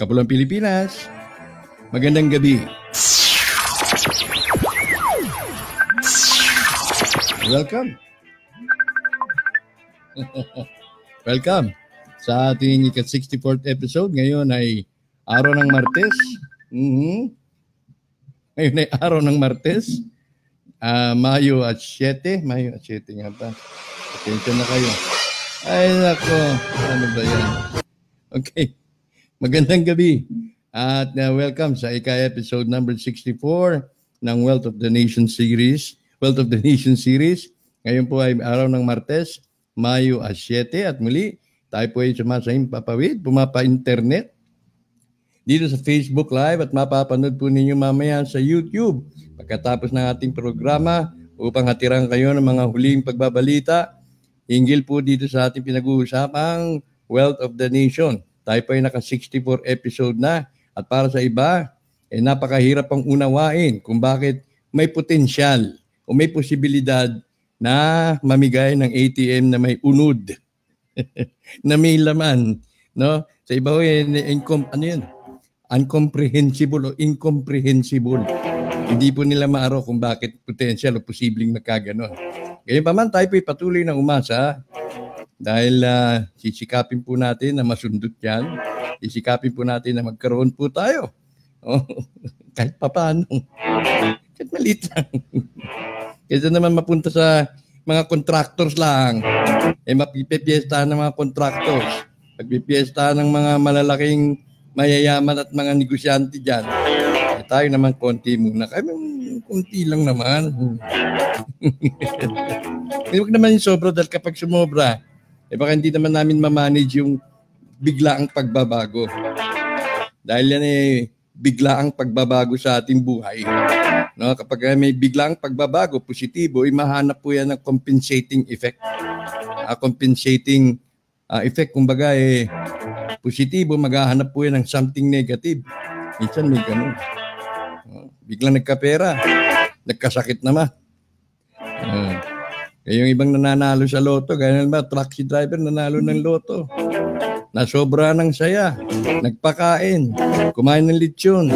Kapulang Pilipinas, magandang gabi. Welcome. Welcome sa ating ika-64th episode. Ngayon ay araw ng Martes. Ngayon ay araw ng Martes. Mayo at 7. Mayo at 7 nga ba? Attention na kayo. Ay, nako. Ano ba yan? Okay. Magandang gabi at welcome sa ika-episode number 64 ng Wealth of the Nation Series. Wealth of the Nation Series. Ngayon po ay araw ng Martes, Mayo 7 at muli tayo po ay sumasahing papawid, pumapa-internet dito sa Facebook Live at mapapanood po ninyo mamaya sa YouTube pagkatapos ng ating programa upang hatiran kayo ng mga huling pagbabalita hinggil po dito sa ating pinag-uusapang Wealth of the Nation. Tayo po ay naka-64 episode na at para sa iba, napakahirap pang unawain kung bakit may potensyal o may posibilidad na mamigay ng ATM na may unod, na may laman. No? Sa iba po, uncomprehensible o incomprehensible. Hindi po nila maaro kung bakit potensyal o posibleng magkaganon. Ngayon pa man, tayo po ay patuloy na umasa. Dahil sisikapin po natin na masundot yan. Sisikapin po natin na magkaroon po tayo. Oh, kahit pa paano. Kahit maliit lang. Kaysa naman mapunta sa mga contractors lang. Mapipiestahan ng mga contractors. Magpipiestahan ng mga malalaking mayayaman at mga negosyante dyan. Tayo naman konti muna. Kami konti lang naman. Huwag naman yung sobra dahil kapag sumobra, baka hindi naman namin ma-manage yung biglaang pagbabago. Dahil yan biglaang pagbabago sa ating buhay. No, kapag may biglaang pagbabago, positibo, mahanap po yan ng compensating effect. Compensating effect, kumbaga positibo, maghahanap po yan ng something negative. Minsan may ganun. Biglang nagkapera, nagkasakit naman. Yung ibang nananalo sa loto, ganyan ba, taxi driver nanalo ng loto. Nasobra ng saya, nagpakain, kumain ng lechon.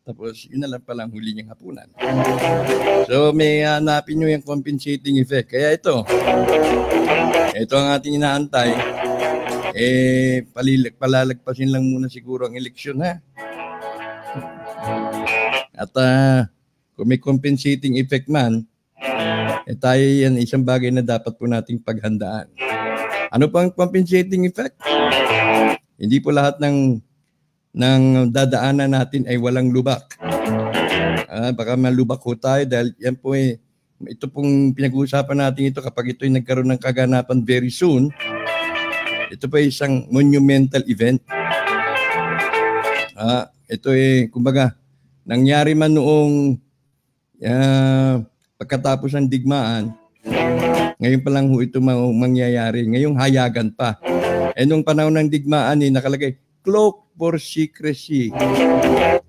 Tapos, yun na lang palang huli niyang hapunan. So, may hanapin nyo yung compensating effect. Kaya ito ang ating inaantay. Palalagpasin lang muna siguro ang eleksyon, ha? At kung may compensating effect man, tayo yan isang bagay na dapat po nating paghandaan. Ano pang compensating effect? Hindi po lahat ng dadaanan natin ay walang lubak. Baka malubak ho tayo dahil yan po ito pong pinag-uusapan natin ito kapag ito ay nagkaroon ng kaganapan very soon. Ito po ay isang monumental event. Ito kumbaga, nangyari man noong pagkatapos ng digmaan, ngayon pa lang ho ito mangyayari. Ngayong hayagan pa. Nung panahon ng digmaan, nakalagay, cloak for secrecy.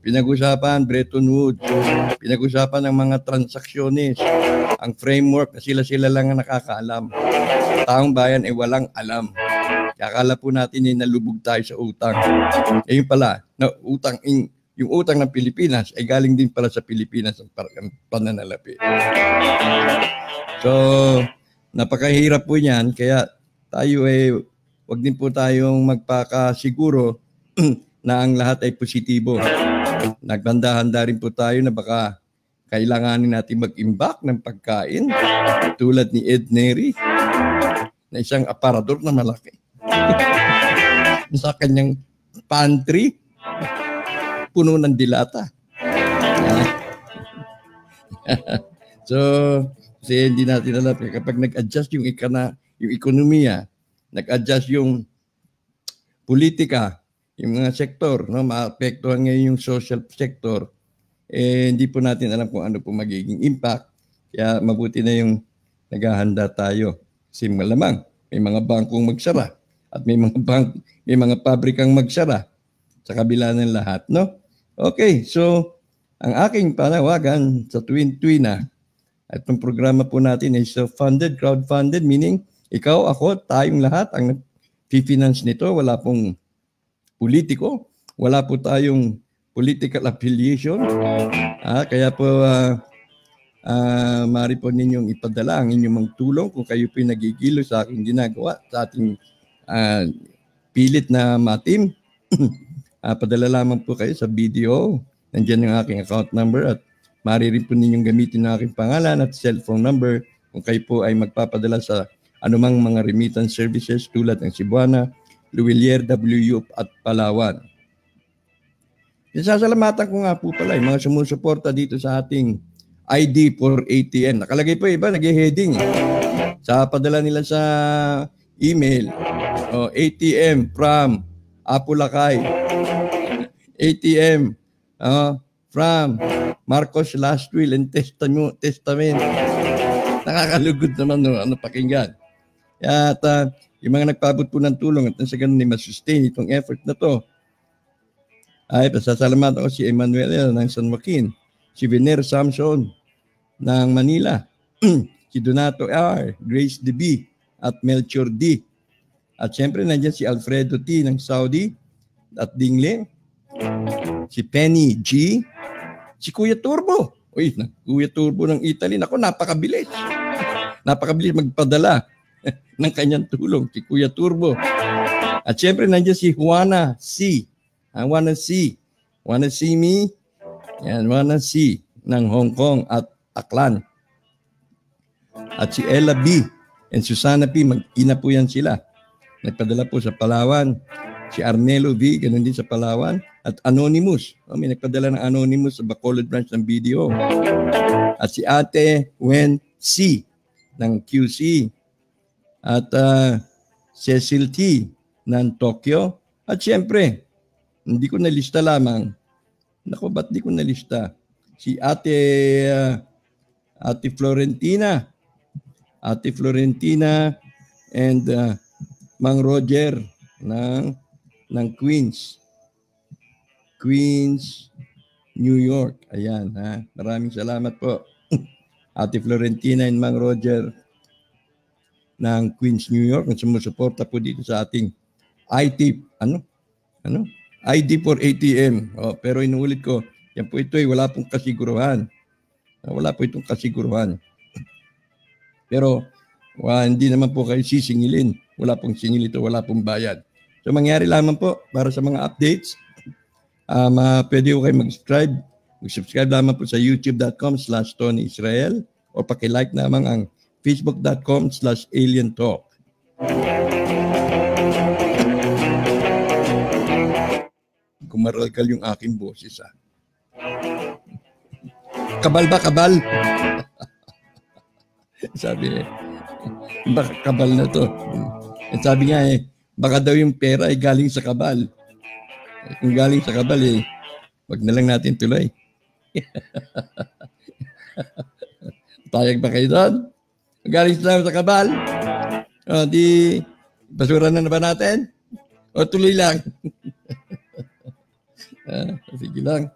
Pinag-usapan, Bretton Woods. Pinag-usapan ng mga transaksyones. Ang framework na sila lang ang nakakaalam. Taong bayan ay walang alam. Akala po natin nalubog tayo sa utang. Ngayon pala, yung utang ng Pilipinas ay galing din pala sa Pilipinas ang pananalapi. So, napakahirap po niyan. Kaya tayo wag din po tayong magpakasiguro na ang lahat ay positibo. Naghanda-handa rin po tayo na baka kailanganin natin mag-imbak ng pagkain tulad ni Ed Neri na isang aparador na malaki. Sa kanyang pantry, puno ng dilata. So, kasi hindi natin alam kapag nag-adjust yung ekonomiya, nag-adjust yung politika, yung mga sektor, no, maapektuhan ngayon yung social sector, hindi po natin alam kung ano po magiging impact. Kaya mabuti na yung naghahanda tayo. Kasi malamang may mga bangkong magsara at may mga pabrikang magsara sa kabila ng lahat, no? Okay, so ang aking panawagan sa tuwin-tuwin na itong programa po natin ay self-funded, crowdfunded, meaning ikaw, ako, tayong lahat ang nag-finance nito. Wala pong politiko, wala po tayong political affiliation. Kaya po, maaari po ninyong ipadala ang inyong mga tulong kung kayo po nagigilo sa aking ginagawa, sa ating pilit na matim. Padala lamang po kayo sa video. Nandiyan yung aking account number at maaari rin po ninyong gamitin ang aking pangalan at cellphone number kung kayo po ay magpapadala sa anumang mga remittance services tulad ng Cebuana, Luwilier, WU at Palawan. Sasalamatan ko nga po pala yung mga sumusuporta dito sa ating ID for ATM. Nakalagay po iba, nag-heading. Sa padala nila sa email, ATM from Apulacay. ATM from Marcos Last Will and Testament. Nakakalugod naman pakinggan. At yung mga nagpabot po ng tulong at sa ganun ay masustain itong effort na to. Ay, pasasalamatan ko si Emmanuel ng San Joaquin, si Vener Samson ng Manila, si Donato R., Grace D.B. at Melchor D. At siyempre nandiyan si Alfredo T. ng Saudi at Dingle, si Penny G., si Kuya Turbo. Uy, Kuya Turbo ng Italy. Ako, napakabilis. Napakabilis magpadala ng kanyang tulong, si Kuya Turbo. At siyempre nandiyan si Juana C. Wanna see me? Yan, Wanna see ng Hong Kong at Aklan. At si Ella B. and Susana P. Mag-ina po yan sila. Nagpadala po sa Palawan. Si Arnelo V. Ganun din sa Palawan. At Anonymous. May nagpadala ng Anonymous sa Bacolod branch ng video. At si Ate Wen C. ng QC. At Cecil T. ng Tokyo. At siyempre, Hindi ko nalista lamang. Naku, ba't di ko nalista? Si Ate Florentina. Ate Florentina and Mang Roger ng Queens, New York. Ayan, ha. Maraming salamat po. Ate Florentina and Mang Roger ng Queens, New York, na sumusuporta po dito sa ating IT, ID for ATM. Pero inuulit ko, yan po ito ay wala pong kasiguruhan. Wala po itong kasiguruhan. Pero hindi naman po kayo sisingilin. Wala pong singil ito, wala pong bayad. So mangyari lamang po para sa mga updates. Pwede ko kayo mag-subscribe. Mag-subscribe lamang po sa youtube.com/Tony Israel o paki-like naman ang facebook.com/alientalk. Kumaralkal yung aking boses, ha. Kabal ba, kabal? Sabi baka kabal na to. Sabi nga baka daw yung pera ay galing sa kabal. Kung galing sa kabal wag na lang natin tuloy. Tayag ba kayo doon? Galing sa kabal? Di basura na ba natin? O tuloy lang? Sige lang.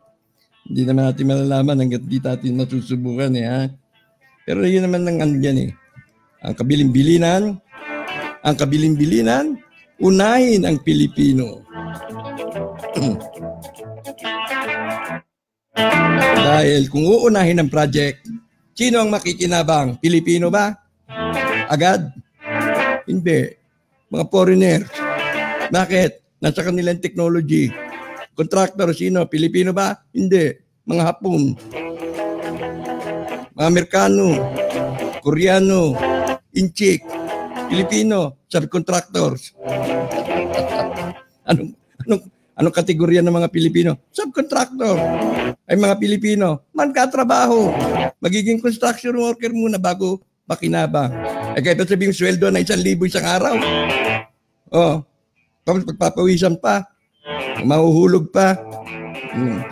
Hindi naman natin malalaman hanggat di natin masusubukan ha. Pero yun naman ang Ang kabilin-bilinan, unahin ang Pilipino. Dahil kung uunahin ang project, sino ang makikinabang? Pilipino ba? Agad? Hindi. Mga foreigner. Bakit? Nasa kanilang technology. Contractor, sino? Pilipino ba? Hindi. Mga Hapon. Mga Amerikano. Koreano. Inchik. Pilipino. Subcontractors. Anong kategorya ng mga Pilipino? Subcontractor. Ay mga Pilipino, magkatrabaho. Magiging construction worker muna bago makinabang. Kaya ito sabihin sweldo na 1,000 isang araw. Tapos pagpapawisan pa. Mahuhulog pa.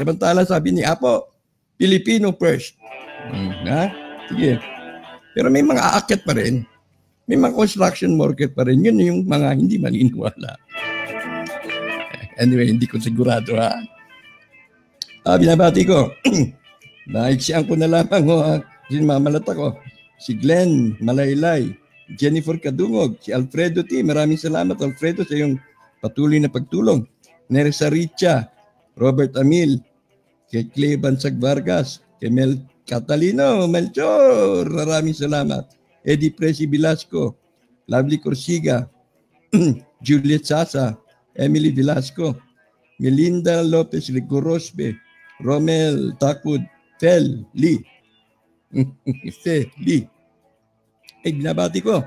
Samantala sabi ni Apo, Filipino first. Sige. Pero may mga aakyat pa rin. May mga construction worker pa rin. Yun yung mga hindi maniniwala. Anyway, hindi ko sigurado ha. Binabati ko. Naiksiyan ko na lamang sinmamalat ako. Si Glenn Malaylay, Jennifer Kadungog, si Alfredo T. Maraming salamat Alfredo sa iyong patuloy na pagtulong. Nerissa Richa, Robert Amil, kay Clay Bansag Vargas, kay Mel Catalino, Melchor, maraming salamat. Eddie Presi Velasco, Lovely Corsiga, Juliet Sasa, Emily Velasco, Melinda Lopez Rigorosbe, Romel Takwood, Fel Lee. Fe Lee. Binabati ko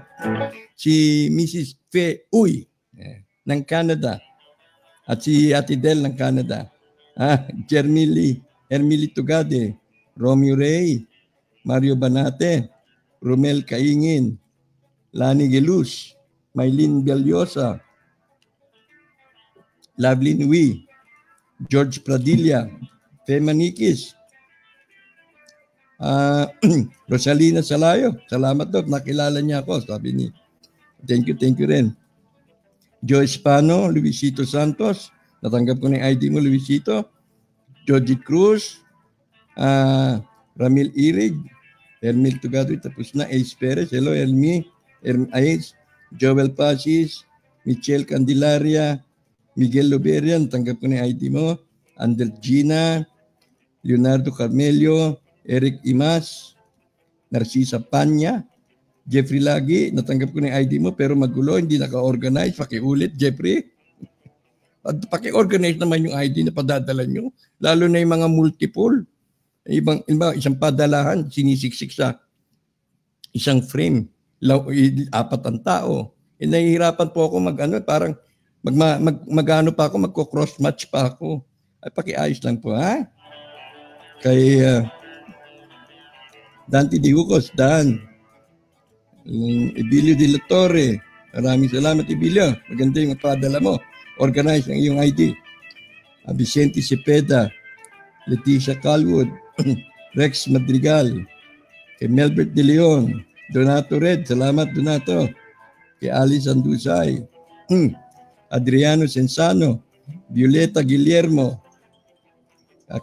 si Mrs. Fe Uy ng Canada at si Ate Del ng Canada. Hermili Tugade, Romeo Ray, Mario Banate, Romel Kaingin, Lani Gelus, Maylin Belyosa, Lovely Nui, George Pradilla, Fe Manikis, Rosalina Salayo. Salamat daw, nakilala niya ako. Sabi ni, thank you rin. Joyce Pano, Luisito Santos, natanggap ko ng ID mo, Luisito. Georgie Cruz, Ramil Irig, Hermil Tugado, tapos na. Ace Perez, hello Elmi, Ace, Joel Pasis, Michelle Candelaria, Miguel Loberian, tanggap ko ng ID mo. Ander Gina, Leonardo Carmelio, Eric Imas, Narcisa Panya, Jeffrey Lagi, natanggap ko ng ID mo pero magulo, hindi naka-organize. Pakiulit, Jeffrey. Paki-organize naman yung ID na padadala nyo. Lalo na yung mga multiple. Isang padalahan, sinisiksik sa isang frame. 4 ang tao. Nahihirapan po ako parang mag-ano pa ako, magko-cross match pa ako. Ay, pakiayos lang po, ha? Kay Dante Di Hucos, Dan. Ebilio de la Torre. Maraming salamat, Ebilio. Maganda yung padala mo. Organize ang iyong ID. Vicente Cepeda, Leticia Calwood, Rex Madrigal, kay Melbert De Leon, Donato Red, salamat Donato, kay Alice Andusay, Adriano Sensano, Violeta Guillermo,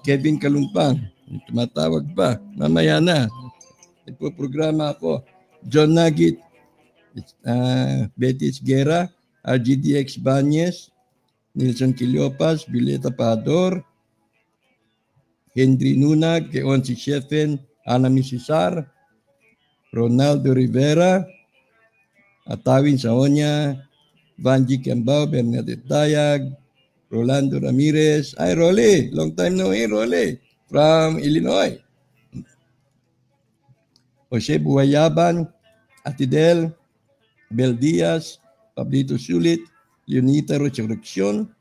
Kevin Kalumpang, tumatawag pa, mamaya na, nagpo-programa ako, John Nagit, Betty Guerra, RGDX Banyes, Nilson Quiliopas, Violeta Pador, Henry Nunag, kay Onsi Shefen, Ana Misisar, Ronaldo Rivera, Atawin Saonya, Vanji Kiambao, Bernadette Dayag, Rolando Ramirez. Ay, Rolly, long time no hear, Rolly, from Illinois. Jose Buhayaban, Atidel, Bel Diaz, Pablito Sulit, Leonita Resurrección,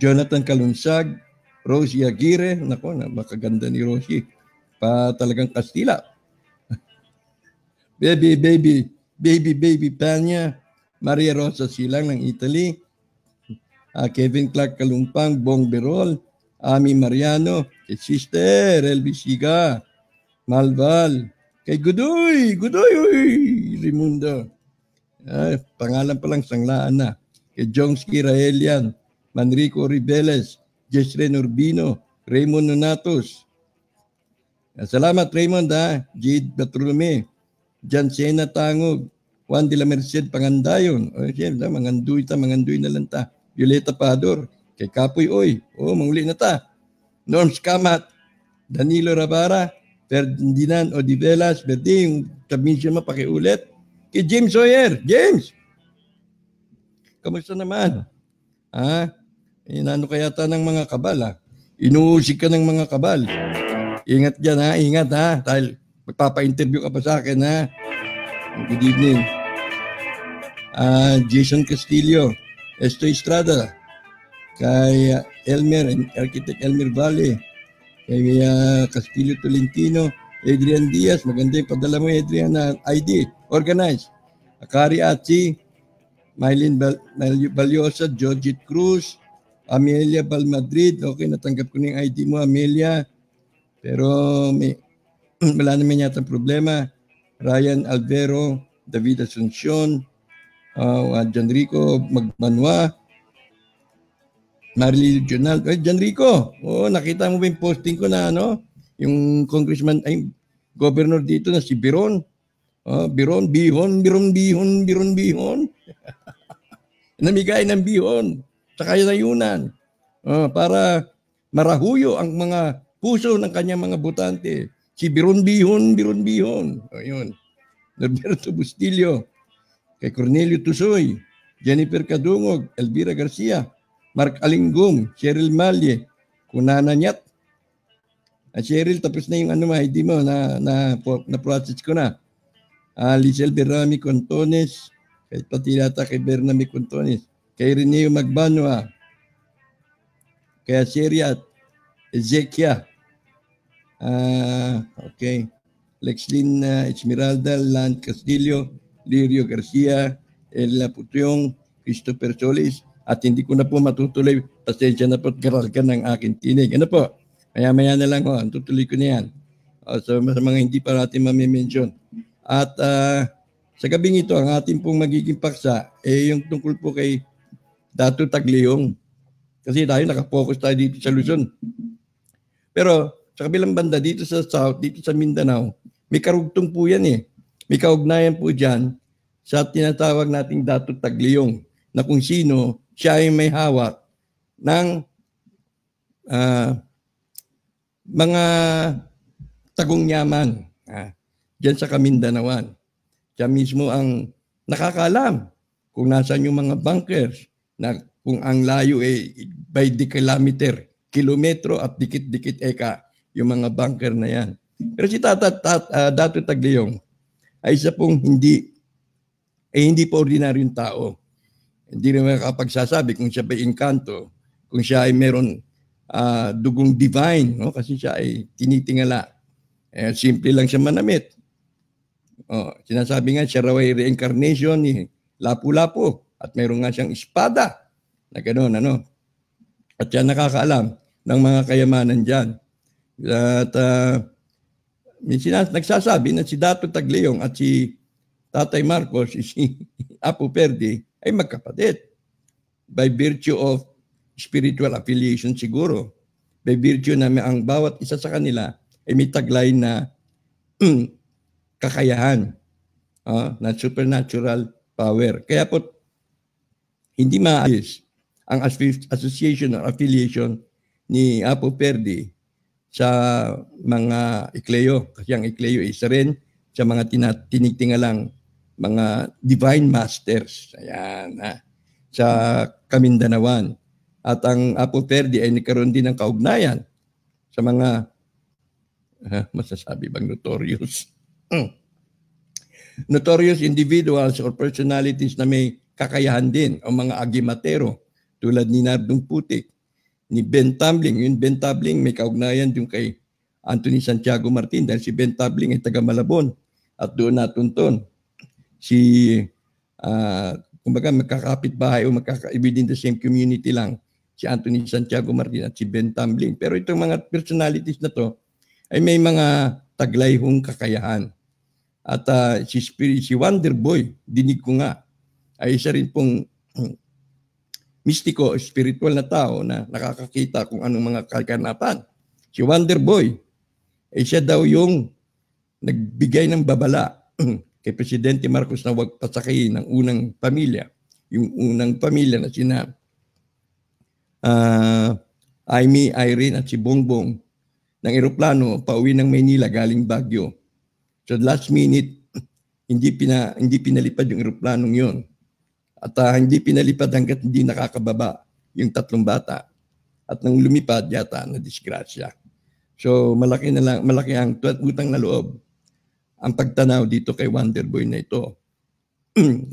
Jonathan Kalunsag, Rosie Aguirre, nako, makaganda ni Rosie, pa talagang Kastila. Baby Panya, Maria Rosa Silang ng Italy, Kevin Clark Kalumpang, Bong Berol, Ami Mariano, kay Sister Elvis Siga, Malval, kay Gudoy, Rimundo. Pangalan pa lang sanglaan na. Kay Jongski Raelian, Manrico Ribeles, Jesren Urbino, Raymond Nonatos. Salamat Raymond Jade Bartolome, Jan Sena Tangog, Juan de la Merced Pangandayon. Siyempre, manganduy na lang ta. Violeta Pador, kay Kapoy Oy, manguli na ta. Norms Kamat, Danilo Rabara, Ferdinand Odivelas, Berdi, yung submission mo pakiulit. Kay James Sawyer, James! Kamusta naman? Inano kaya ta ng mga kabal Inuusik ka ng mga kabal. Ingat dyan ingat dahil magpapa-interview ka pa sa akin Good evening. Jason Castillo, Esto Estrada, kay Architect Elmer Valle, kay Castillo Tolentino, Adrian Diaz, maganda yung padala mo Adrian na ID, organize. Akari Atsi, Mylene Balyosa, Georgette Cruz, Amelia Balmadrid, okay, natanggap ko na yung ID mo Amelia, pero wala naman yata problema. Ryan Alvero, David Asuncion, John Rico Magmanwa, Marily Junal. John Rico, nakita mo ba yung posting ko na yung congressman, governor dito na si Biron. Biron. Namigay ng bihon sa kayayunan para marahuyo ang mga puso ng kanyang mga botante. Si Biron Bihon. Ayun. Norberto Bustillo, kay Cornelio Tusoy, Jennifer Kadungog, Elvira Garcia, Mark Alingong, Cheryl Malye, Kunana Nyat. Cheryl, tapos na yung ID mo na process ko na. Lizel Berami Contones, kay pati yata kay Bernami Contones, kay Reneo Magbanwa, kay Aseriat, Ezekia, okay, Lexlin Esmeralda, Land Castillo, Lirio Garcia, Ella Putyong, Christopher Solis, at hindi ko na po matutuloy, pasensya na po, garal ka ng aking tinig. Ano po? Maya na lang tutuloy ko na yan. So, sa mga hindi pa natin mamimension. At sa gabing ito, ang ating pong magiging paksa, yung tungkol po kay Dato Tagliong. Kasi tayo nakapokus tayo dito sa Luzon. Pero sa kabilang banda, dito sa South, dito sa Mindanao, may karugtong po yan May kaugnayan po dyan sa tinatawag nating Dato Tagliong na kung sino siya ay may hawak ng mga tagong yaman dyan sa Kamindanawan. Siya mismo ang nakakalam kung nasaan yung mga bunkers na kung ang layo by the kilometro at dikit-dikit eka yung mga bunker na yan. Pero si Dato Tagliong ay isa pong hindi pa ordinaryong tao. Hindi naman makapagsasabi kung siya ay engkanto, kung siya ay meron dugong divine, kasi siya ay tinitingala. Simple lang siya manamit. Sinasabi nga siya raw ay reincarnation ni Lapu-Lapu at meron nga siyang espada na gano'n, At siya nakakaalam ng mga kayamanan dyan. At nagsasabi na si Dato Tagliong at si Tatay Marcos, si Apo Perde, ay magkapatid. By virtue of spiritual affiliation siguro. By virtue na ang bawat isa sa kanila ay may taglay na kakayahan, na supernatural power. Kaya po, hindi maayos ang association or affiliation ni Apo Perde sa mga Ikleo. Kasi ang Ikleo isa rin sa mga tinigtingalang mga divine masters. Ayan, sa Kamindanawan. At ang Apo Perde ay nagkaroon din ng kaugnayan sa mga masasabi bang notorious? Notorious individuals or personalities na may kakayahan din o mga agimatero tulad ni Nardong Putik, ni Ben Tambling. Yung Ben Tambling may kaugnayan yung kay Anthony Santiago Martin dahil si Ben Tambling ay taga Malabon at doon natunton si kumbaga magkakapit bahay o within the same community lang si Anthony Santiago Martin at si Ben Tambling. Pero itong mga personalities na to ay may mga taglay hong kakayahan. At si Wonder Boy, dinig ko nga, ay isa rin pong mistiko, spiritual na tao na nakakakita kung anong mga kaganapan. Si Wonder Boy, ay siya daw yung nagbigay ng babala kay Presidente Marcos na huwag pasakihin ng unang pamilya. Yung unang pamilya na sina Amy, Irene at si Bongbong ng eroplano pauwi ng Maynila galing Baguio. So last minute, hindi pinalipad yung eroplanong yun. At hindi pinalipad hanggat hindi nakakababa yung 3 bata. At nang lumipad yata na disgrasya. So malaki ang utang na loob ang pagtanaw dito kay Wonder Boy na ito.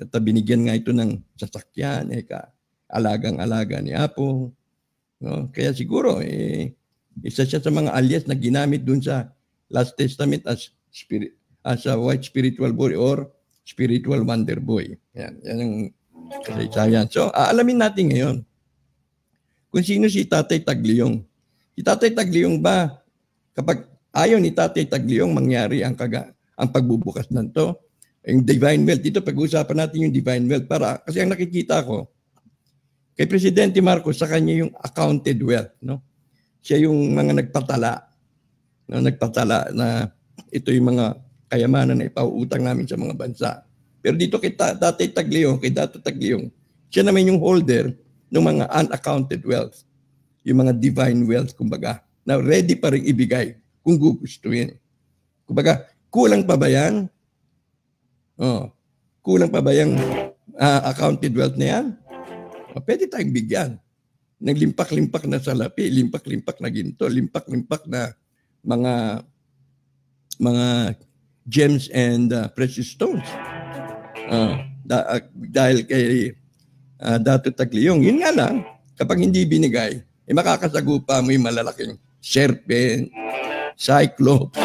At binigyan nga ito ng sasakyan, alagang-alaga ni Apo. No? Kaya siguro, isa siya sa mga alias na ginamit dun sa Last Testament as a white spiritual boy or spiritual wonder boy. Yan ang kasaysayan. So, aalamin natin ngayon kung sino si Tatay Tagliong. Si Tatay Tagliong ba, kapag ayaw ni Tatay Tagliong mangyari ang pagbubukas ng to, yung divine wealth, dito pag-uusapan natin yung divine wealth kasi ang nakikita ko, kay Presidente Marcos, sa kanya yung accounted wealth. No? Siya yung mga nagpatala na ito yung mga kayamanan na ipauutang namin sa mga bansa. Pero dito kay Tatay Tagliong, kay Dato Tagliong, siya naman yung holder ng mga unaccounted wealth. Yung mga divine wealth, kumbaga, na ready pa rin ibigay kung gugustuhin. Kumbaga, kulang pa ba yan? Kulang pa ba yung accounted wealth na yan? Pwede tayong bigyan ng limpak-limpak na salapi, limpak-limpak na ginto, limpak-limpak na mga gems and precious stones. Dahil kay Dato Tagliong, yun nga lang, kapag hindi binigay, makakasagupa mo yung malalaking serpent, cyclops,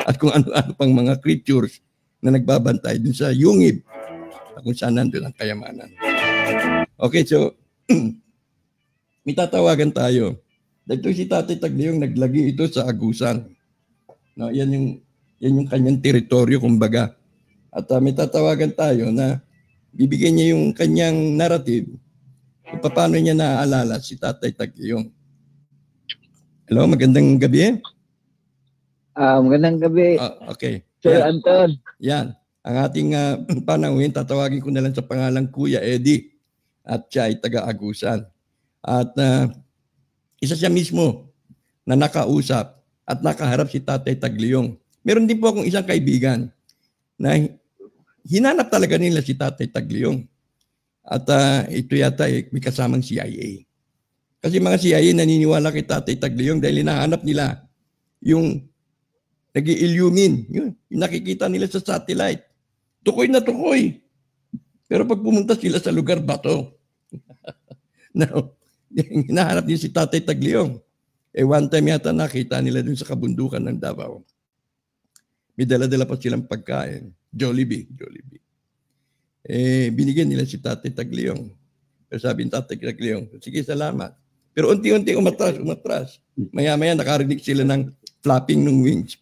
at kung ano-ano pang mga creatures na nagbabantay dun sa yungib kung saan nandun ang kayamanan. Okay, so may tatawagan tayo. Dito si Tatay Tagliong naglagi ito sa Agusan. No, yan yung kanyang teritoryo, kumbaga. At may tatawagan tayo na bibigyan niya yung kanyang narrative kung paano niya naaalala si Tatay Tagliong. Hello, magandang gabi. Magandang gabi. Okay. Sir Anton. Yan. Ang ating pananguhin, tatawagin ko na lang sa pangalang Kuya Eddie. At siya ay taga-Agusan. At isa siya mismo na nakausap at nakaharap si Tatay Tagliong. Meron din po akong isang kaibigan na hinanap talaga nila si Tatay Tagliong. At ito yata may kasamang CIA. Kasi mga CIA naniniwala kay Tatay Tagliong dahil hinahanap nila yung nag-i-illumine. Yung nakikita nila sa satellite. Tukoy na tukoy. Pero pag pumunta sila sa lugar, bato. No. Hinahanap din si Tatay Tagliong. One time yata nakita nila dun sa kabundukan ng Davao. May dala-dala pa silang pagkain. Jollibee. Binigyan nila si Tatay Tagliong. Pero sabi ni Tatay Tagliong, sige, salamat. Pero unti-unti umatras. Maya-maya nakarinig sila ng flapping ng wings.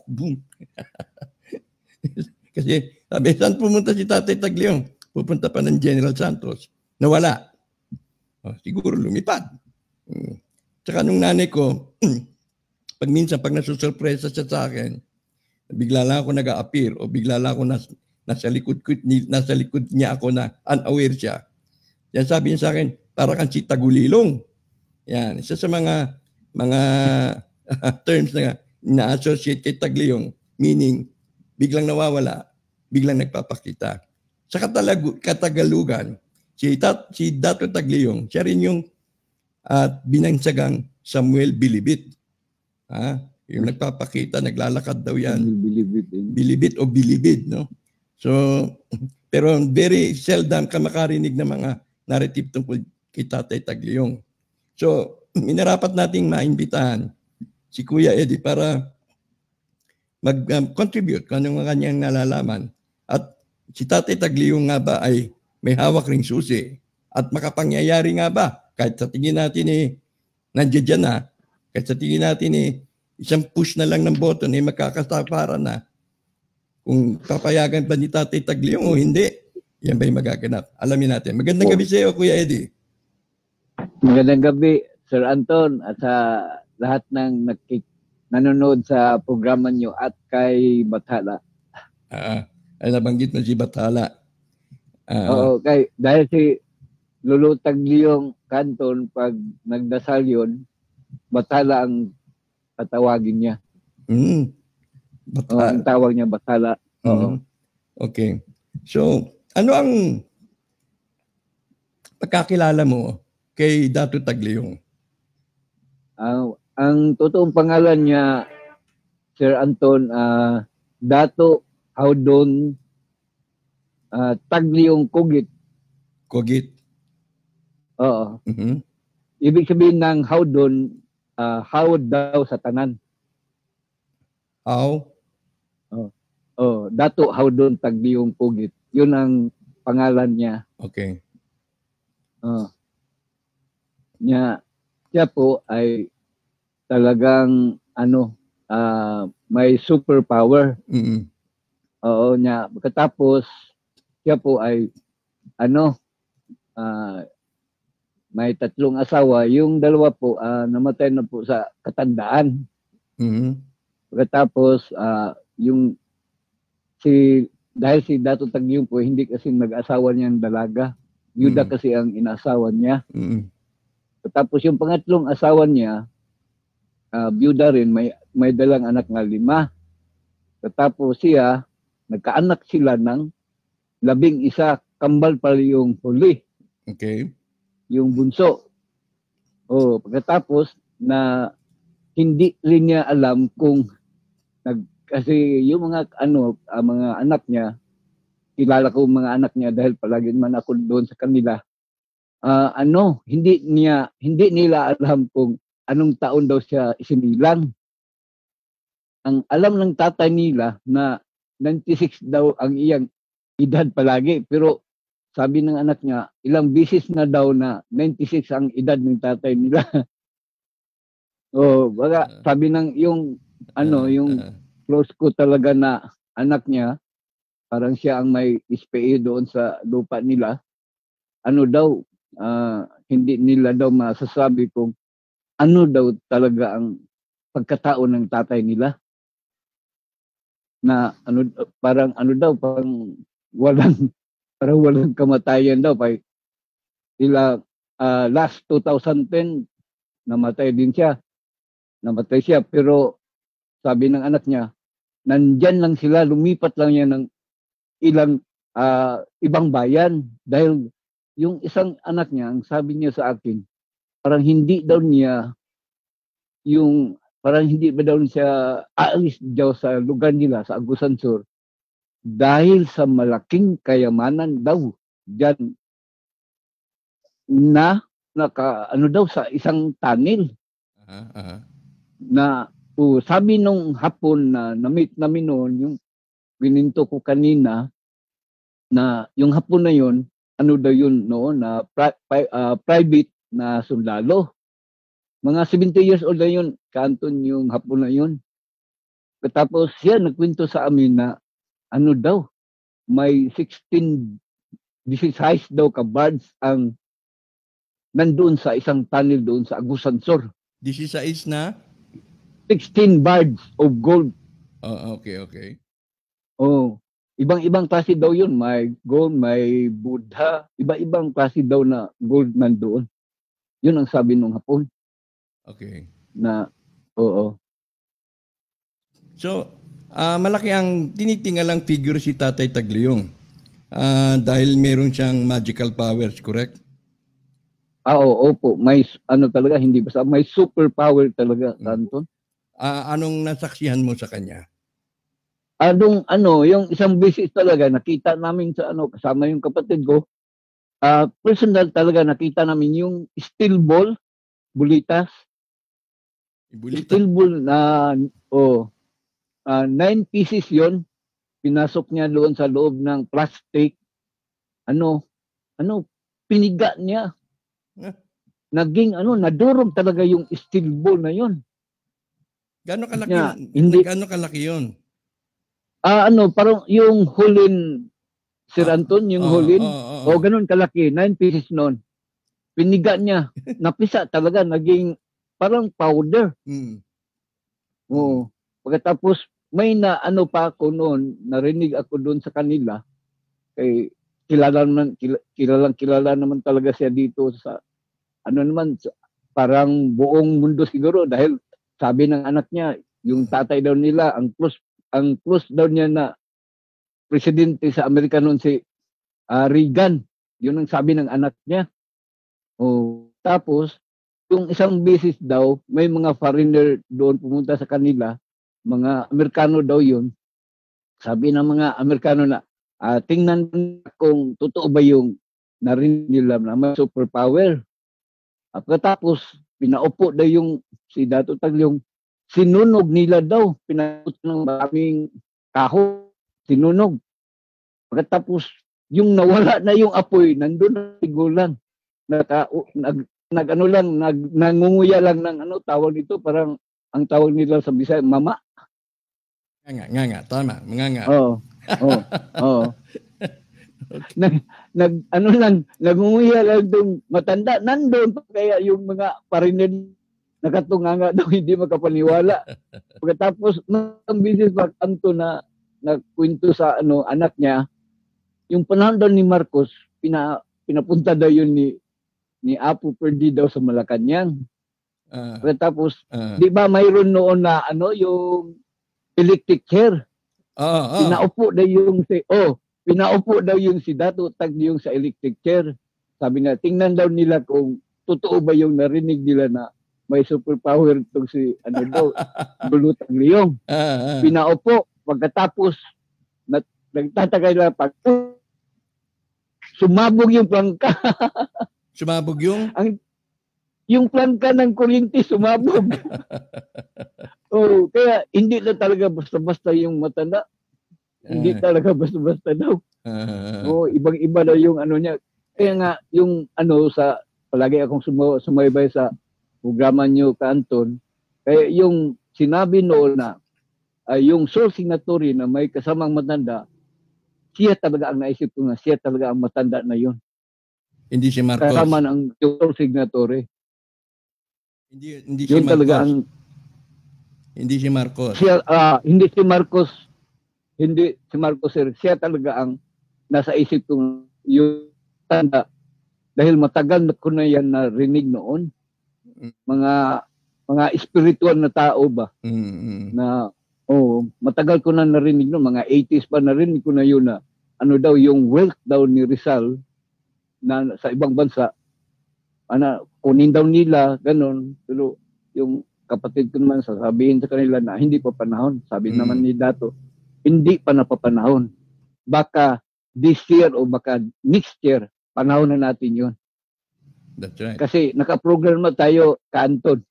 Boom. Kasi sabi, saan pumunta si Tatay Tagliong? Pupunta pa ng General Santos. Nawala. Siguro lumipad. Tsaka nung nanay ko, pag nasusurpresa siya sa akin, bigla lang ako nag-a-appear o bigla lang ako nasa likod niya ako na unaware siya. Yan sabi niya sa akin, para kang si Tagulilong. Yan, isa sa mga terms na associate kay Tagliong, meaning biglang nawawala, biglang nagpapakita. Sa Katagalugan, si Dato Tagliong, siya rin yung binangsagang Samuel Bilibid. Yung nagpapakita, naglalakad daw yan. Bilibid o Bilibid, no? So, pero very seldom ka makarinig ng mga narrative tungkol kay Tatay Tagliong. So, minarapat nating maimbitahan si Kuya Eddie para mag-contribute kung anong kanyang nalalaman. At si Tatay Tagliong nga ba ay may hawak ring susi at makapangyayari nga ba kahit sa tingin natin nandiyan na, kahit sa tingin natin isang push na lang ng button magkakasaparan na. Kung papayagan ba ni Tatay Tagliong o hindi, yan ba'y magaganap? Alamin natin. Magandang gabi sa iyo, Kuya Eddie. Magandang gabi, Sir Anton, at sa lahat ng nanonood sa programa nyo at kay Bathala. Ay nabanggit mo si Bathala. Oo, dahil si Lolo Tagliong Canton, pag nagdasal yun, Bathala ang tatawagin niya. Ang tawag niya Bathala. Oo. Okay. So, ano ang pagkakilala mo kay Dato Tagliong? Ang totoong pangalan niya, Sir Anton, Dato Howdon Tagliong Kugit. Kugit? Oo. Ibig sabihin ng Howdon, hawd daw sa tanan. How? Dato Howdon Tagliong Kugit. Yun ang pangalan niya. Okay. Siya po ay talagang may superpower. Oo niya. Pagkatapos siya po ay may 3 asawa. Yung 2 po namatay na po sa katandaan. Pagkatapos dahil si Dato Tagliong po hindi kasi nag-asawa niyang dalaga. Yuda kasi ang inasawa niya. Tapos yung pangatlong asawa niya, byuda rin, may dalang anak na 5. Tapos siya, nagkaanak sila ng 11, kambal pala yung huli. Okay. Yung bunso. Pagkatapos na hindi rin niya alam kung kasi yung mga anak niya, kilala ko mga anak niya dahil palagi naman ako doon sa kanila. Hindi nila alam kung anong taon daw siya isinilang. Ang alam ng tatay nila na 96 daw ang iyang edad palagi. Pero sabi ng anak niya, ilang bisis na daw na 96 ang edad ng tatay nila. Sabi ng yung close ko talaga na anak niya, parang siya ang may SPA doon sa lupa nila. Hindi nila daw masasabi kung ano daw talaga ang pagkatao ng tatay nila. Na parang walang kamatayan daw. Last 2010, namatay siya. Pero sabi ng anak niya, nandyan lang sila, lumipat lang niya ng ilang ibang bayan. Dahil yung isang anak niya, ang sabi niya sa akin, parang hindi ba daw siya aalis daw sa lugar nila, sa Agusan Sur, dahil sa malaking kayamanan daw dyan na daw sa isang tunnel. Na sabi nung hapon na na-meet namin noon, yung bininto ko kanina, na yung hapon na yun, daw yun noon, na private na sundalo. Mga 70 years old na yun, Kanton yung hapon na yun. Tapos siya nagkwento sa amin na ano daw, may 16 daw ka bards ang nandoon sa isang tunnel doon sa Agusan Sur. 16 na? 16 bards of gold. Oh, okay. Oh, ibang-ibang klase daw yun. May gold, may Buddha. Iba-ibang klase daw na gold nandoon. Yun ang sabi nung hapon. Okay. Na, oo. So, malaki ang tinitingalang figure si Tatay Tagliong. Dahil meron siyang magical powers, correct? Opo. May, talaga, hindi basta, may superpower talaga, Kanton. Anong nasaksihan mo sa kanya? Yung isang beses talaga, nakita namin sa kasama yung kapatid ko, personal talaga nakita namin yung steel ball, bulitas. Steel ball na, 9 pieces yon, pinasok niya doon sa loob ng plastic. Piniga niya. Naging, nadurog talaga yung steel ball na yon. Gano'ng kalaki niya, yun? Hindi, gano'ng kalaki yun? Parang yung hulin, Sir Anton, yung hulin. Ganun kalaki, 9 pieces noon. Piniga niya. Napisa talaga, naging parang powder. Pagkatapos, may pa ako noon, narinig ako doon sa kanila. Kay kilala naman talaga siya dito sa, parang buong mundo siguro dahil sabi ng anak niya, yung tatay daw nila, ang close daw niya na presidente sa Amerika noon si Reagan. Yun ang sabi ng anak niya. Tapos, yung isang beses daw, may mga foreigner doon pumunta sa kanila, mga Amerikano daw yun. Sabi ng mga Amerikano na, tingnan kung totoo ba yung narinig nila na may superpower. Pagkatapos, pinaupo daw yung si Dato Tagliong, sinunog nila daw, pinaupo ng maraming kahoy, sinunog. Pagkatapos, yung nawala na yung apoy, nandun na sigulan. Nangunguya lang ng tawag nito, parang ang tawag nila sa Bisaya, mama. Nga, tama, nga. Oo. Nangunguya lang itong matanda. Nandun pa kaya yung mga parinig nakatunganga daw, hindi makapaniwala. Pagkatapos, ng business back Anto na nagkwento sa anak niya, yung panahon daw ni Marcos, pinapunta daw yun ni Apo Perdi daw sa Malacanang. Pagkatapos, di ba mayroon noon na yung electric chair? Pinaupo daw yung si Dato Tagliong sa electric chair. Sabi na, tingnan daw nila kung totoo ba yung narinig nila na may superpower itong si Dulo Tagliong. Pinaupo. Pagkatapos, nagtatagay lang sumabog yung plangka. Sumabog yung? Yung plangka ng kuryente sumabog. Kaya hindi na talaga basta-basta yung matanda. Hindi talaga basta-basta daw. Ibang-iba daw yung niya. Kaya nga, yung palagi akong sumaybay sa programa niyo, Kanton. Kaya yung sinabi noon na yung soul signatory na may kasamang matanda, siya talaga ang naisip ko na siya talaga ang matanda na yun. Hindi si Marcos. Kasama ng soul signatory. Hindi si Marcos. Talaga ang, hindi si Marcos. Hindi si Marcos. Hindi si Marcos, sir. Siya talaga ang nasa isip ko yung tanda. Dahil matagal na ko na yan narinig noon. Mga spiritual na tao ba? Na matagal ko na narinig noon. Mga 80s pa narinig ko na yun na daw yung wealth daw ni Rizal na sa ibang bansa. Kunin daw nila, ganun. Pero yung kapatid ko naman sasabihin sa kanila na hindi pa panahon. Sabi naman ni Dato, hindi pa napapanahon. Baka this year o baka next year, panahon na natin yun. That's right. Kasi nakaprogram na tayo, Kanton.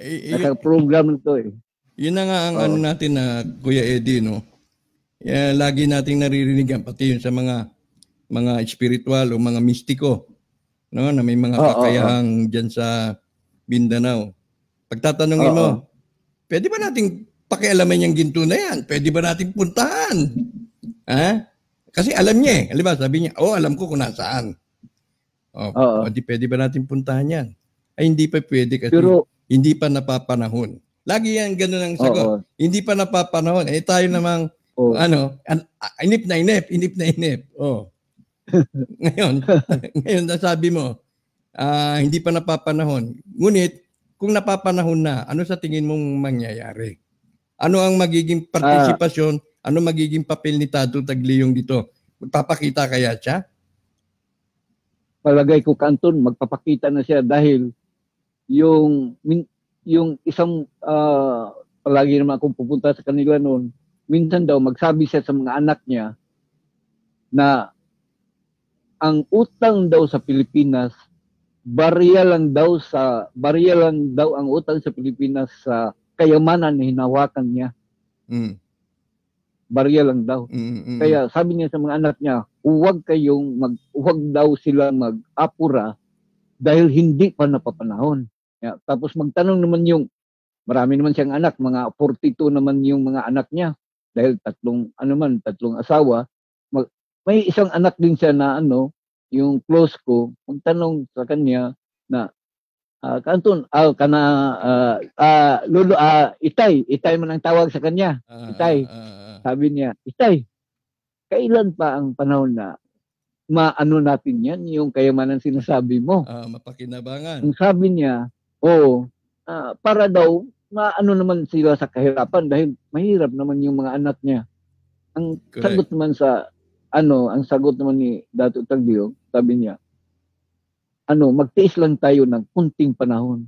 Nakaprogram na to eh. Yun na nga ang natin na Kuya Eddie, no? Lagi nating naririnig yan, pati yun sa mga spiritual o mga mistiko. no, na may mga kakayahang diyan sa Mindanao. Pagtatanungin Oo. mo, pwede ba nating pakialaman yung ginto na yan? Pwede ba nating puntahan? Ha? Kasi alam niya eh. Alam ba, sabi niya, alam ko kung nasaan. Oo. Di pwede ba natin puntahan yan? Ay, hindi pa pwede kasi Pero, hindi pa napapanahon. Lagi yan, ganun ang sagot. oo. Hindi pa napapanahon. Eh, tayo namang, Oo. inip na inip. Ngayon, nasabi mo, hindi pa napapanahon. Ngunit, kung napapanahon na, ano sa tingin mong mangyayari? Ano ang magiging partisipasyon? Ano magiging papel ni Tato Tagliong dito? Magpapakita kaya siya? Palagay ko, Kanton, magpapakita na siya dahil yung isang palagi naman akong pupunta sa kanila noon, minsan daw magsabi siya sa mga anak niya na ang utang daw sa Pilipinas, barya lang daw ang utang sa Pilipinas sa kayamanan na hinawakan niya. Barya lang daw. Kaya sabi niya sa mga anak niya, huwag daw sila mag-apura dahil hindi pa napapanahon. Tapos magtanong naman marami naman siyang anak, mga 42 naman yung mga anak niya. Dahil tatlong asawa. May isang anak din siya na yung close ko, magtanong sa kanya na, Kanton, Lolo, Itay man ang tawag sa kanya. Itay. Sabi niya, Itay, kailan pa ang panahon na maano natin yan, yung kayamanan sinasabi mo? Mapakinabangan. Ang sabi niya, para daw, maano naman sila sa kahirapan dahil mahirap naman yung mga anak niya. Ang sagot naman ang sagot naman ni Dato Tagliong, sabi niya, magtiis lang tayo ng kunting panahon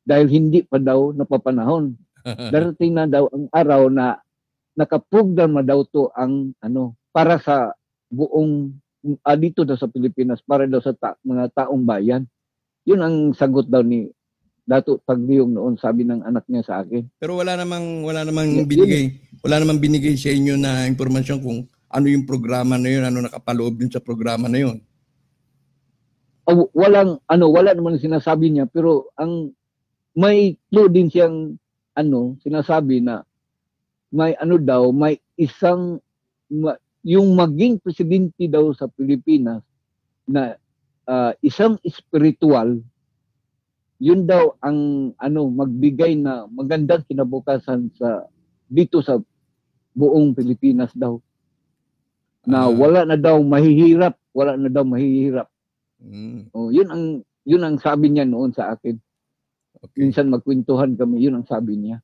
dahil hindi pa daw napapanahon. Darating na daw ang araw na nakaprogram na daw to ang para sa buong dito daw sa Pilipinas, para daw sa mga taong bayan. Yun ang sagot daw ni Dato Tagliong noon, sabi ng anak niya sa akin. Pero wala namang binigay sa inyo na impormasyon kung ano yung programa na yun, ano nakapaloob din sa programa na yun. Wala naman sinasabi niya, pero may clue din siyang sinasabi na may yung maging presidente daw sa Pilipinas na isang spiritual, yun daw ang magbigay na magandang kinabukasan dito sa buong Pilipinas daw. Na wala na daw mahihirap. Yun ang sabi niya noon sa akin. Okay. Minsan magkwentuhan kami, yun ang sabi niya.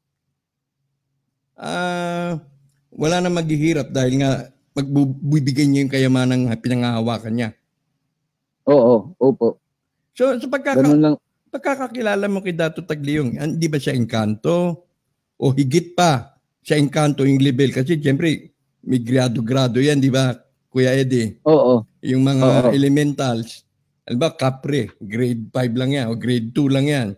Wala na maghihirap dahil nga magbibigay niya yung kayamanang pinangahawakan niya. Opo. So pagkakakilala mo kay Dato Tagliong, hindi ba siya engkanto? O higit pa siya engkanto yung level? Kasi siyempre, may grado-grado yan, di ba, Kuya Eddie? Oo. Yung mga elementals, alam ba, Capre, grade 5 lang yan, o grade 2 lang yan.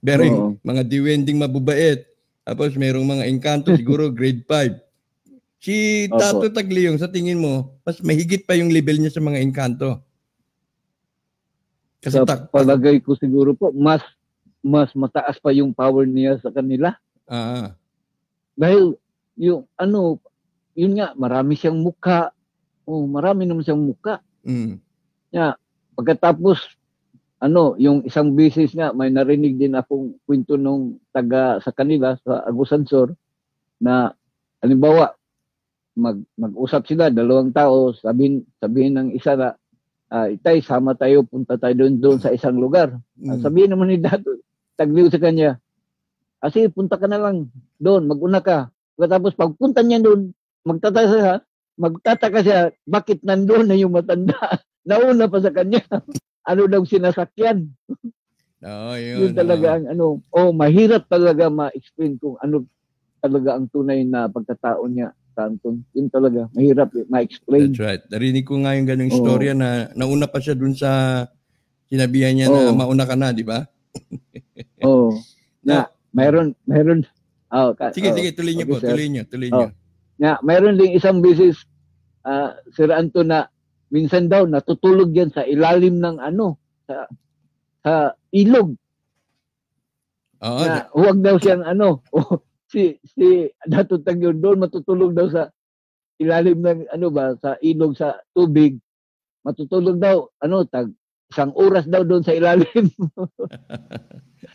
Pero mga diwending mabubait. Tapos merong mga engkanto, siguro grade 5. Si Dato Tagliong, sa tingin mo, mas mahigit pa yung level niya sa mga engkanto. Kasi palagay ko siguro po, mas mataas pa yung power niya sa kanila. Dahil yun nga, marami siyang mukha. Marami naman siyang mukha. Pagkatapos, yung isang beses nga, may narinig din akong kwento nung taga sa kanila, sa Agusansor, na, halimbawa, mag-usap sila, dalawang tao, sabihin ng isa na, Itay, sama tayo, punta tayo doon sa isang lugar. Sabihin naman ni Dato Tagliong sa kanya, kasi punta ka na lang doon, mag-una ka. Tapos pagpunta niya doon, magtataka siya, bakit nandoon na yung matanda? Nauna pa sa kanya. Ano daw sinasakyan? Yun talaga ang mahirap talaga ma-explain kung ano talaga ang tunay na pagkatao niya. Kanton. Yun talaga, mahirap ma-explain. That's right. Narinig ko nga yung ganung istorya na nauna pa siya dun sa sinabihan niya na mauna ka na, di ba? Mayroon. Sige, tuloy niyo po. Tuloy niyo. Mayroon ding isang beses, Sir Anton, na minsan daw natutulog yan sa ilalim ng sa ilog. Oo. Na huwag daw siyang si Dato Tagyon doon matutulog daw sa ilalim ng sa ilog sa tubig. Matutulog daw isang oras daw doon sa ilalim.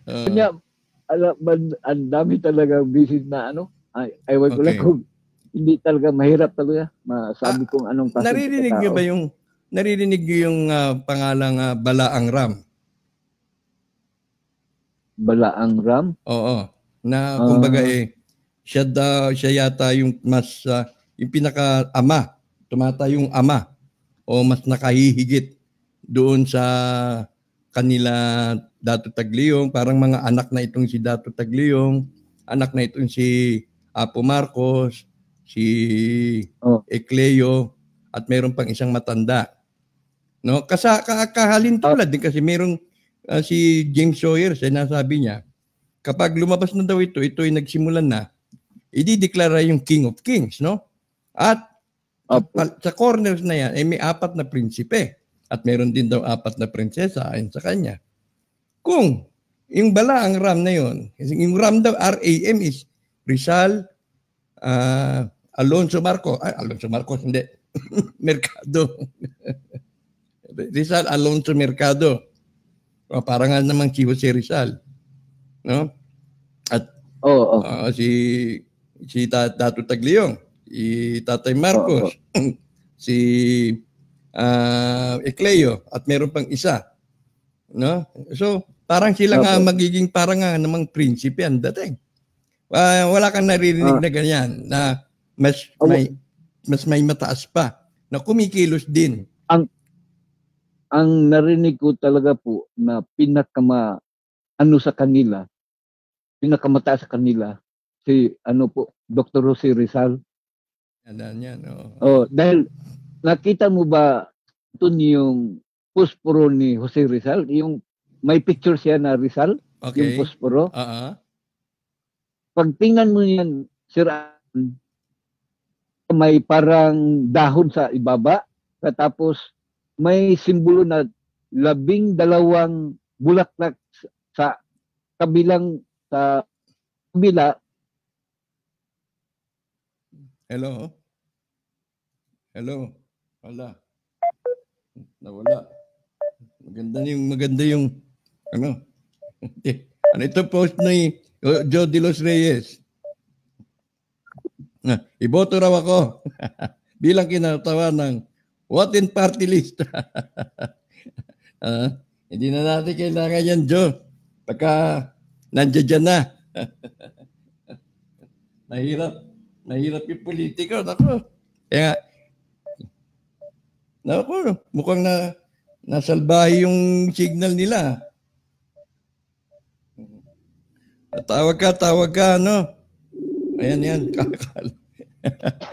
Kanya ang dami talaga visit na ewan ko lang kung hindi talaga mahirap talaga masabi kung anong klase. Naririnig niyo yung pangalang Balaang Ram? Balaang Ram? Oo. Na kumbaga siya yata yung mas yung pinaka-ama, tumatayong ama o mas nakahihigit doon sa kanila Dato Tagliong, parang mga anak na itong si Dato Tagliong, anak na itong si Apo Marcos, si Ecleo, at mayroon pang isang matanda. No? Kahalintulad din kasi mayroong si James Sawyer, sinasabi niya, kapag lumabas na daw ito ay nagsimulan na, idideklara yung King of Kings, no? At sa corners na yan, may 4 na prinsipe. At meron din daw 4 na prinsesa ayon sa kanya. Kung yung Balaang Ram na yun, yung Ram daw, RAM is Rizal, Alonso Marcos, hindi. Mercado. Rizal Alonso Mercado. O, parang nga namang si Jose Rizal. No? At si Dato Tagliong, si Tatay Marcos, si Ecleo, at meron pang isa. No? So, parang sila nga magiging parang nga namang prinsipe ang dating. Wala kang naririnig na ganyan na mas may mataas pa na kumikilos din. Ang narinig ko talaga po na pinakamataas sa kanila si Dr. Jose Rizal. Yan. Dahil nakita mo ba ito yung posporo ni Jose Rizal? Yung may picture siya na Rizal, yung posporo. Pag tingnan mo yan, Sir, may parang dahon sa ibaba, tapos may simbolo na 12 bulaklak sa kabila. Hello. Wala. Nawala. Maganda yung ano ito post ni Joe De Los Reyes. Iboto raw ako bilang kinatawa ng what in party list. Hindi na natin kailangan yan, Joe. Pagka nandiyan na. Nahirap yung politiko. Naku, mukhang nasalbahe yung signal nila. Tawag ka, no? Ayan.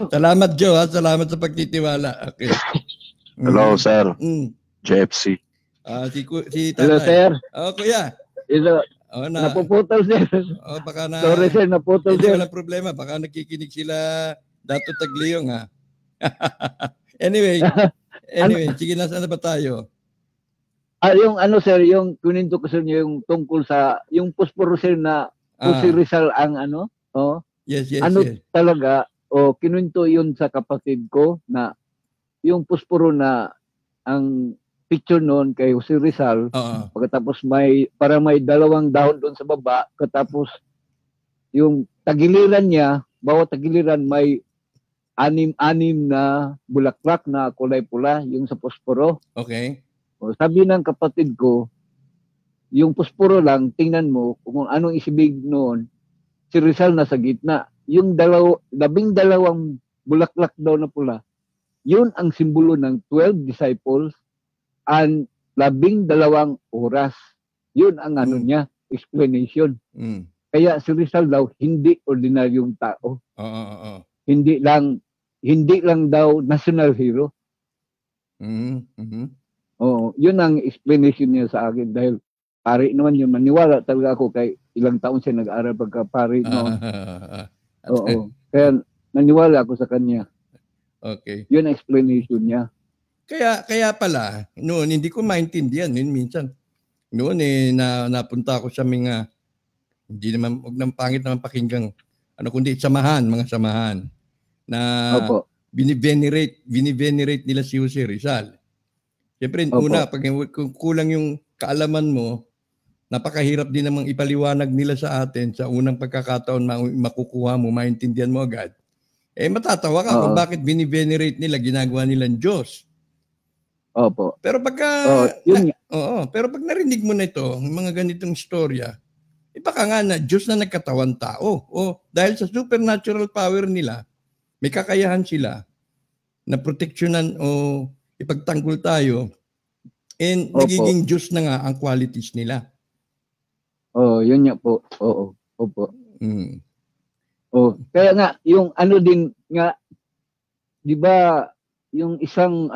Salamat, Joe. Salamat sa pagtitiwala. Okay. Hello, sir. JFC. Si Tatay. Hello, sir. Kuya. Hello. Napuputol, sir. Baka Sorry, sir. Naputol, sir. Walang problema. Baka nagkikinig sila Dato Tagliong, ha? Anyway, sige, nasaan na ba tayo? Yung sir, yung kuninto ko sa inyo yung tungkol sa yung posporo, sir, na si Rizal ang Yes. Talaga, kinuwento yun sa kapatid ko na yung posporo na ang picture noon kay Jose Rizal, pagkatapos may 2 dahon doon sa baba, katapos yung tagiliran niya, bawat tagiliran may 6 na bulaklak na kulay pula, yung sa posporo. Okay. Sabi ng kapatid ko, yung posporo lang, tingnan mo kung anong isibig noon, si Rizal nasa gitna. Yung 12 bulaklak daw na pula, yun ang simbolo ng 12 disciples and 12 oras. Yun ang niya, explanation. Kaya si Rizal daw, hindi ordinaryong tao. Hindi lang daw national hero. Yun ang explanation niya sa akin dahil pari naman yun. Maniwala talaga ako kay ilang taon siya nag-aaral pagka pari noon. Kaya naniwala ako sa kanya. Okay. Yun ang explanation niya. Kaya pala, noon hindi ko maintindihan. Minsan, noon napunta ako sa mga, hindi naman, huwag nang pangit naman pakinggang, kundi mga samahan, na binivenerate nila si Jose Rizal. Siyempre, una, pag kulang yung kaalaman mo, napakahirap din namang ipaliwanag nila sa atin sa unang pagkakataon makukuha mo, maintindihan mo agad. Matatawa ka kung bakit binivenerate nila, ginagawa nilang Diyos. Opo. Pero pag narinig mo na ito, mga ganitong istorya, baka nga na Diyos na nagkatawan tao. Dahil sa supernatural power nila, may kakayahan sila na proteksyonan o ipagtanggol tayo, and nagiging Diyos na nga ang qualities nila. Yun nga po. Opo. Kaya nga, yung din nga, di ba, yung isang,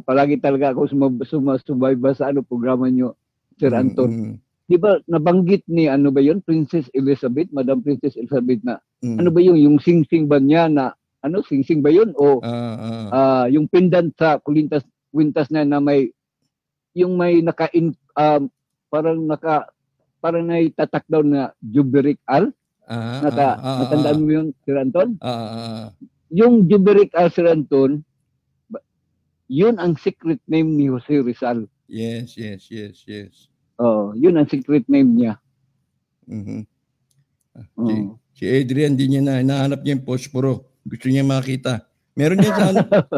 palagi talaga ako sumasubayba sa programa nyo, Sir Anton. Di ba, nabanggit ni, Princess Elizabeth, Madam Princess Elizabeth na, yung sing-sing ba niya na, sing-sing ba yun? O, yung pendant sa kwintas na may, yung may parang naitatak daw na Juberic Al. Natandaan mo yun, Sir Anton? Yung Juberic Al, Sir Anton, yun ang secret name ni Jose Rizal. Yes. Yun ang secret name niya. Si Adrian, di niya nahanap niya yung posporo. Gusto niya makita. Meron niya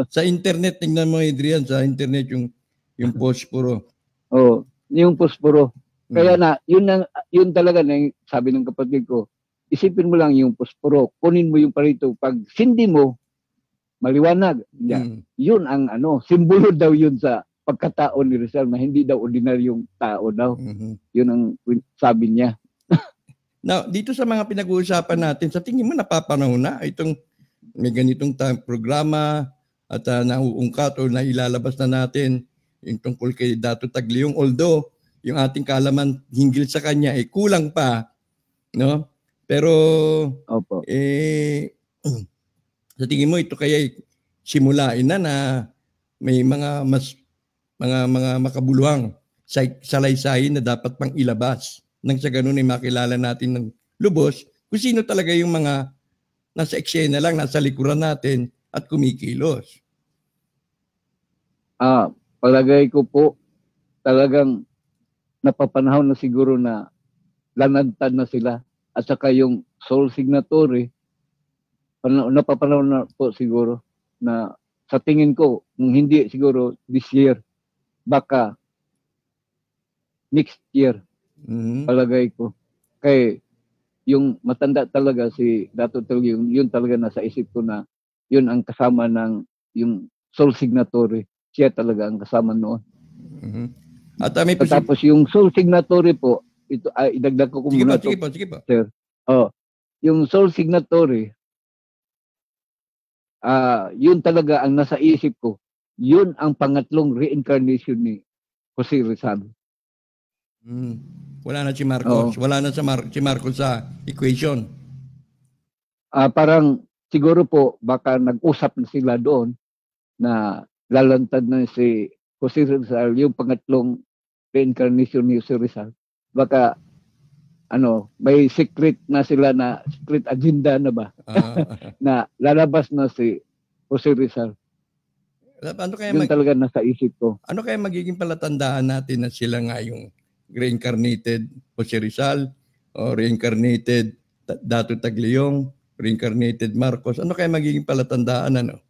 sa internet. Tingnan mo, Adrian, sa internet yung posporo. Yung posporo. Kaya yun talaga na sabi ng kapatid ko, isipin mo lang yung posporo, kunin mo yung parito. Pag sindi mo, maliwanag. Yun ang simbolo daw yun sa pagkatao ni Rizal na hindi daw ordinaryong tao daw. Yun ang sabi niya. Now, dito sa mga pinag-uusapan natin, sa tingin mo napapanahon na itong may ganitong programa at nauungkat o nailalabas na natin yung tungkol kay Dato Tagliong, although yung ating kaalaman hinggil sa kanya kulang pa, no? Pero sa tingin mo ito kaya simulain na may mga makabuluhang salaysay na dapat pang ilabas nang sa ganun ay makilala natin ng lubos kung sino talaga yung mga nasa eksena lang, nasa likuran natin at kumikilos. Palagay ko po talagang napapanahon na siguro na lanantad na sila at saka yung soul signatory napapanahon na po siguro na sa tingin ko kung hindi siguro this year baka next year palagay ko kay yung matanda talaga si Dato Tagliong yun talaga nasa isip ko na yun ang kasama ng yung soul signatory. Siya talaga ang kasama noon. At tapos yung soul signatory po, ito idagdag ko muna to. Sige po. Sir. Yung soul signatory, yun talaga ang nasa isip ko. Yun ang pangatlong reincarnation ni Jose Rizal. Wala na si Marcos. Wala na si Marcos sa equation. Parang siguro po baka nag-usap na sila doon na lalantad na si Jose Rizal, yung pangatlong reincarnation ni Jose Rizal. Baka may secret na sila na secret agenda na ba? Na lalabas na si Jose Rizal. Yun talaga nasa isip ko. Ano kaya magiging palatandaan natin na sila nga yung reincarnated Jose Rizal o reincarnated Dato Tagliong, reincarnated Marcos? Ano kaya magiging palatandaan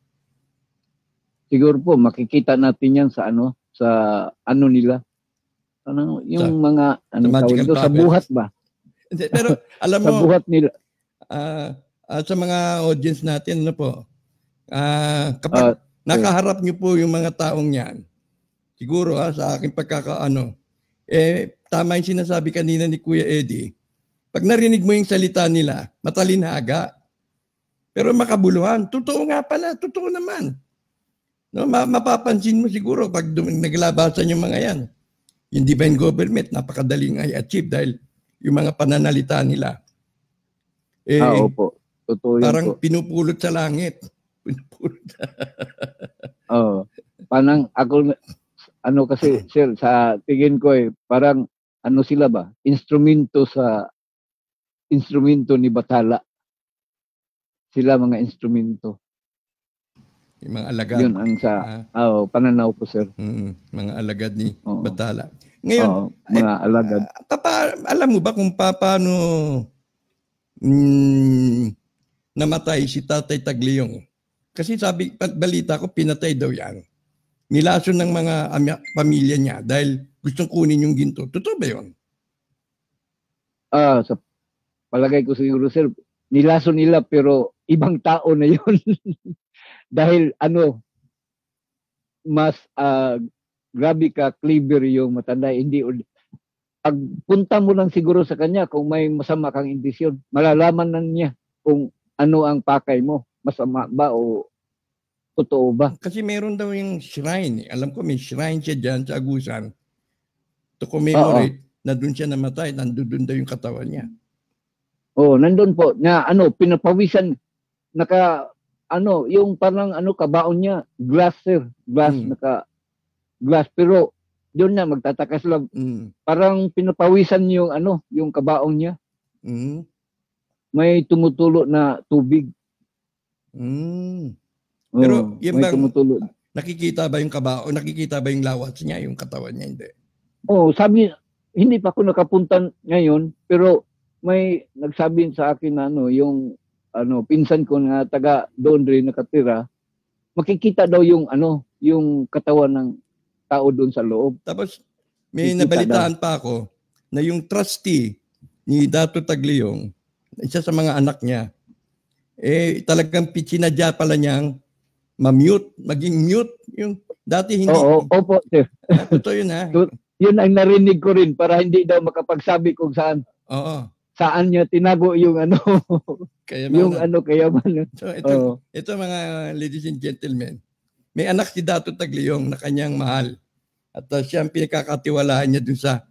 Siguro po makikita natin yan sa nila. Yung mga sa buhat ba? Pero alam mo, sa buhat nila. Sa mga audience natin, kapag nakaharap niyo po yung mga taong yan, siguro sa aking pagkakaano, tama yung sinasabi kanina ni Kuya Eddie, pag narinig mo yung salita nila, matalinhaga. Pero makabuluhan, totoo nga pala, totoo naman. No, mapapansin mo siguro pag naglabasan yung mga yan. Yung divine government, napakadaling i-achieve dahil yung mga pananalita nila. Opo. Totoo parang po. Pinupulot sa langit. Pinupulot. Oh, parang ako kasi sir sa tingin ko parang sila ba? Instrumento ni Bathala. Sila mga instrumento. Yung mga alagad. Yun ang pananaw ko, sir. Mga alagad ni Bathala. Ngayon, mga alagad. Alam mo ba kung paano namatay si Tatay Tagliong? Kasi balita ko, pinatay daw yan. Nilason ng mga pamilya niya dahil gustong kunin yung ginto. Totoo ba yun? Sa palagay ko siguro, sir, nilason nila pero ibang tao na yun. Dahil mas grabe ka, clever yung matanda. Hindi, pagpunta mo lang siguro sa kanya kung may masama kang indisyon, malalaman na niya kung ano ang pakay mo. Masama ba o totoo ba? Kasi meron daw yung shrine. Alam ko may shrine siya dyan sa Agusan to commemorate na doon siya namatay. Nandun daw yung katawan niya. Nandun po. Na pinapawisan, yung parang kabaon niya, glass, sir. Glass, glass. Pero doon na magtataka sila. Parang pinapawisan yung kabaon niya. May tumutulo na tubig. Pero yung bang nakikita ba yung kabao, nakikita ba yung lawat niya, yung katawan niya, hindi? Sabi, hindi pa ako nakapunta ngayon, pero may nagsabi sa akin na yung pinsan ko na taga doon rin nakatira, makikita daw yung yung katawan ng tao doon sa loob. Tapos may nabalitaan pa ako na yung trustee ni Dato Tagliong, isa sa mga anak niya, talagang sinadya pala niyang maging mute. Yung dati hindi. Opo, sir. Totoo yun, ha? Yun ang narinig ko rin para hindi daw makapagsabi kung saan. Saan niya tinago yung kayamanan. So ito mga ladies and gentlemen, may anak si Dato Tagliong na kanyang mahal. At siya ang pinakakatiwalaan niya dun sa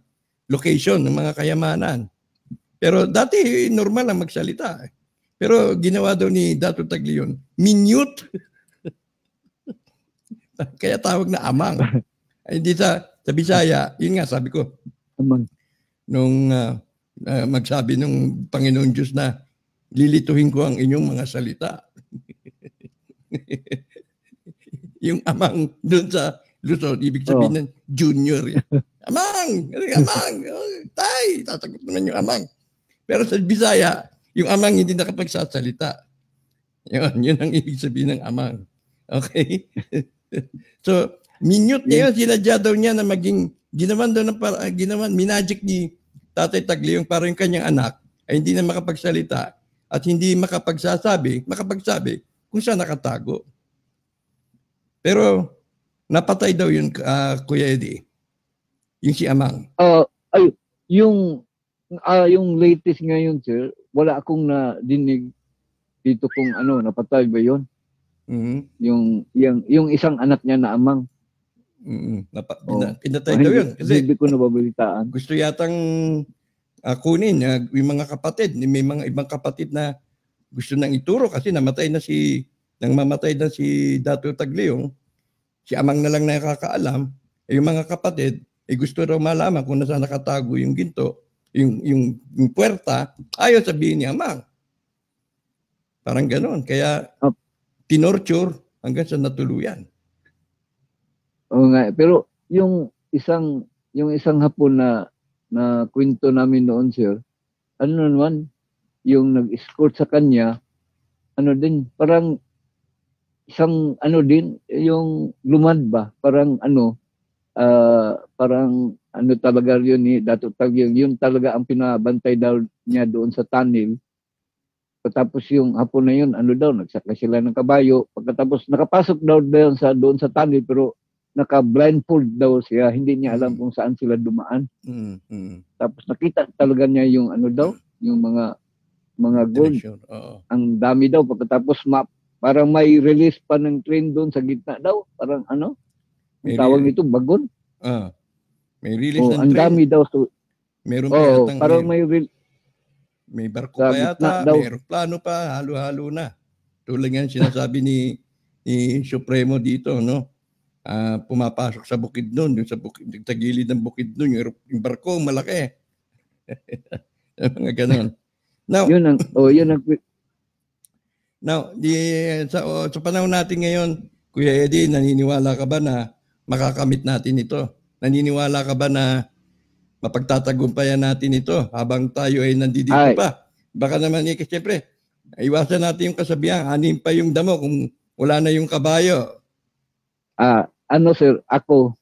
location ng mga kayamanan. Pero dati normal lang magsalita. Pero ginawa daw ni Dato Tagliong, minute. Kaya tawag na amang. Hindi sa Bisaya, yun nga sabi ko. Amang. Nung magsabi nung Panginoon Diyos na lilituhin ko ang inyong mga salita. Yung amang doon sa Luzon, ibig sabihin ng junior. Amang! Amang! Tay! Tasagot naman yung amang. Pero sa Bisaya, yung amang hindi nakapagsasalita. Yun ang ibig sabihin ng amang. Okay? So, minute niya yun, sinadya daw niya na maging, minagic ni Tatay Tagliong para yung kanyang anak ay hindi na makapagsalita at hindi makapagsabi kung saan nakatago. Pero, napatay daw yun, Kuya Eddie. Yung si Amang. Yung latest ngayon, sir, wala akong nadinig dito kung napatay ba yun. Yung isang anak niya na Amang. Pinatay daw yun. Kasi hindi ko nababalitaan. Gusto yatang kunin yung mga kapatid. May mga ibang kapatid na gusto nang ituro kasi mamatay na si Dato Tagliong. Si Amang na lang nakakaalam. Yung mga kapatid, gusto raw malaman kung nasaan nakatago yung ginto, yung puwerta, ayaw sabihin ni Amang. Parang gano'n. Kaya tinorture hanggang sa natuluyan. Oo nga, pero yung isang hapon na kwento namin noon, sir, naman, yung nag-escort sa kanya, parang isang din, yung lumad ba, parang talaga yun ni Dato Tagliong, yun talaga ang pinabantay daw niya doon sa tunnel. Pagkatapos yung hapon na yun, nagsakay sila ng kabayo. Pagkatapos nakapasok daw doon sa tunnel, pero naka-blindfold daw siya. Hindi niya alam kung saan sila dumaan. Tapos nakita talaga niya yung yung mga gold. Ang dami daw. Pagkatapos parang may release pa ng train doon sa gitna daw. Parang ang tawag nito, bagon. May release ng ang train. Dami daw. Meron pa yatang parang may barko pa yata, may aeroplano pa, halo-halo na. Tulad nga sinasabi ni Supremo dito, no? pumapasok sa Bukidnon, yung sa gilid ng Bukidnon, yung barko malaki. Mga ganon. Now, yun ang sa panahon natin ngayon, Kuya Eddie, naniniwala ka ba na makakamit natin ito? Naniniwala ka ba na mapagtatagumpayan natin ito habang tayo ay nandito pa? Baka naman siyempre, iwasan natin yung kasabihan, anim pa yung damo kung wala na yung kabayo. Sir, ako,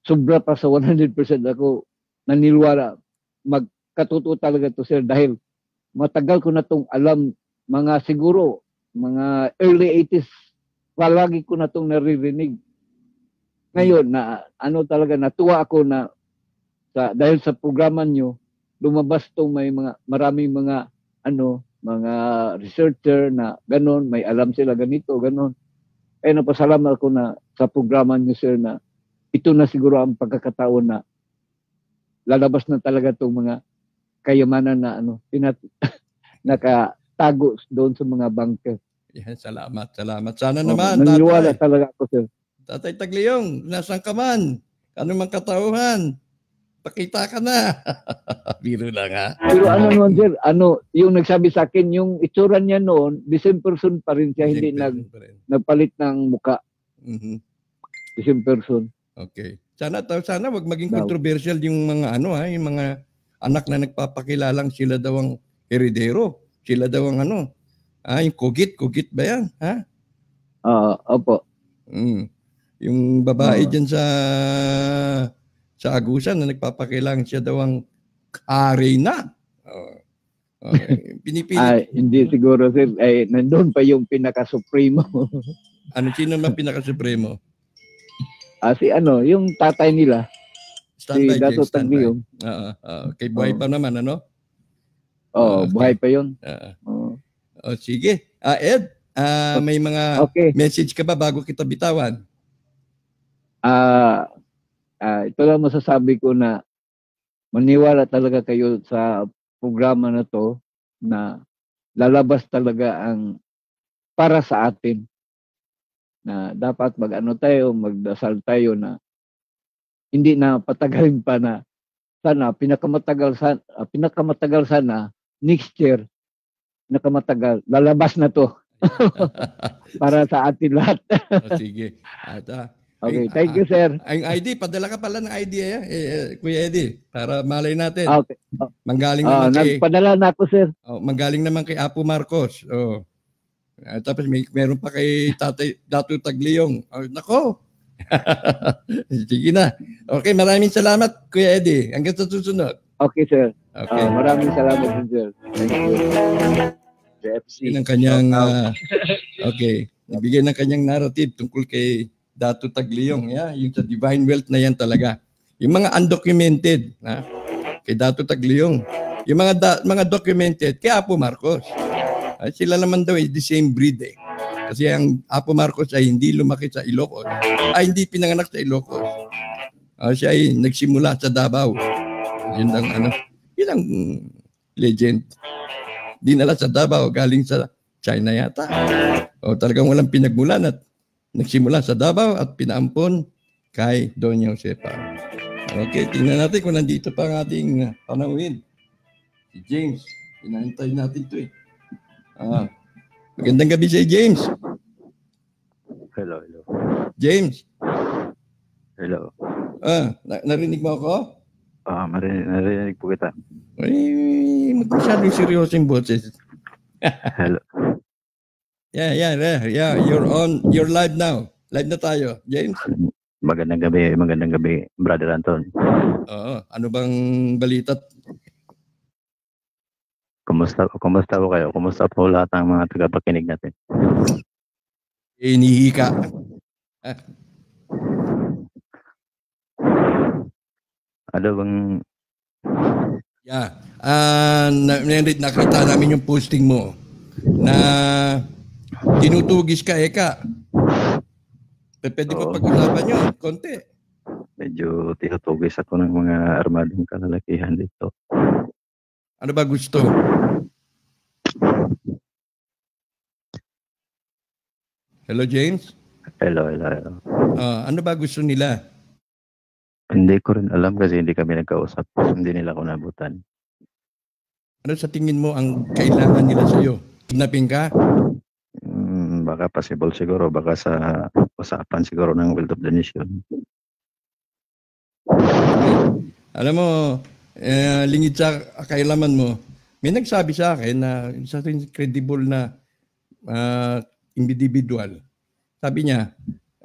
sobra pa sa 100% ako naniniwala. Magkatotoo talaga to, sir, dahil matagal ko na itong alam, mga early 80s, palagi ko na itong naririnig. Ngayon, talaga, natuwa ako na dahil sa programa nyo, lumabas itong maraming mga researcher na ganon, may alam sila ganito, ganon. Napasalamat ako na sa programa nyo, sir, na ito na siguro ang pagkakataon na lalabas na talaga itong mga kayamanan na nakatago doon sa mga bunker. Yeah, salamat. Sana naman. Naniniwala talaga ako, sir. Tatay Tagliong, nasaan ka man? Ano mang katauhan? Pakita ka na. Biro lang, ha? Pero naman, sir, yung nagsabi sa akin, yung itsura niya noon, the same person pa rin siya, hindi nagpalit ng muka. Mm-hmm. The same person. Okay. Sana wag maging controversial yung mga yung mga anak na nagpapakilalang sila daw ang heredero. Sila daw ang yung kugit ba yan? Ha? Opo. Yung babae dyan sa Agusan na nagpapakilang siya daw ang hari na. Pinipilit. Hindi siguro, sir. Nandun pa yung pinaka-supremo. Sino man pinaka-supremo? Yung tatay nila. Standby, si Dato Tagliong. Kay buhay pa naman, buhay pa yun. Sige. Ed, may mga message ka ba bago kita bitawan? Ito lang masasabi ko na maniwala talaga kayo sa programa na to na lalabas talaga ang para sa atin na dapat magdasal tayo na hindi na patagalin pa na sana pinakamatagal sana next year lalabas na to para sa atin lahat. Sige. Okay, thank you, sir. Ang ID, padala ka pala ng ID, Kuya Eddie, para malay natin. Okay. Manggaling naman nagpadala na ako, sir. Manggaling naman kay Apo Marcos. Tapos meron pa kay Dato Tagliong. Nako. Sige na. Okay, maraming salamat, Kuya Eddie. Hanggang sa susunod. Okay, sir. Okay. Maraming salamat, sir. Thank you. JFC. Ng kanyang, nabigyan ng kanyang narrative tungkol kay Dato Tagliong, yung sa divine wealth na yan talaga. Yung mga undocumented, kay Dato Tagliong. Yung mga documented, kay Apo Marcos. Sila naman daw the same breed Kasi ang Apo Marcos ay hindi lumaki sa Ilocos. Hindi pinanganak sa Ilocos. Siya ay nagsimula sa Davao. Yun ang legend. Dinala sa Davao, galing sa China yata. Talagang walang pinagmulan at nagsimula sa Davao at pinaampon kay Doña Josefa. Okay, tingnan natin kung nandito pa ang ating panauhin. Si James. Pinahintay natin ito Magandang gabi si James. Hello. James. Hello. Narinig mo ako? Narinig po kita. Masyadong seryoso yung boses. Hello. Yeah. You're live now. Live na tayo, James. Magandang gabi, Brother Anton. Ano bang balita? Kumusta po kayo? Kumusta po lahat ng mga tagapakinig natin? Inihika. Ano bang... Yeah. Nakita namin yung posting mo na tinutugis ka, Eka. Pwede pa pag-usapan yun, konti. Medyo tinutugis ako ng mga armadong kalalakihan dito. Ano ba gusto? Hello, James? Hello, hello, hello. Ano ba gusto nila? Hindi ko rin alam kasi hindi kami nagkausap. Hindi nila ako nabutan. Ano sa tingin mo ang kailangan nila sa'yo? Kidnapin ka? Baka possible siguro. Baka sa usapan siguro ng World of the Nation. Alam mo, lingid sa kailaman mo, may nagsabi sa akin na sa credible na individual. Sabi niya,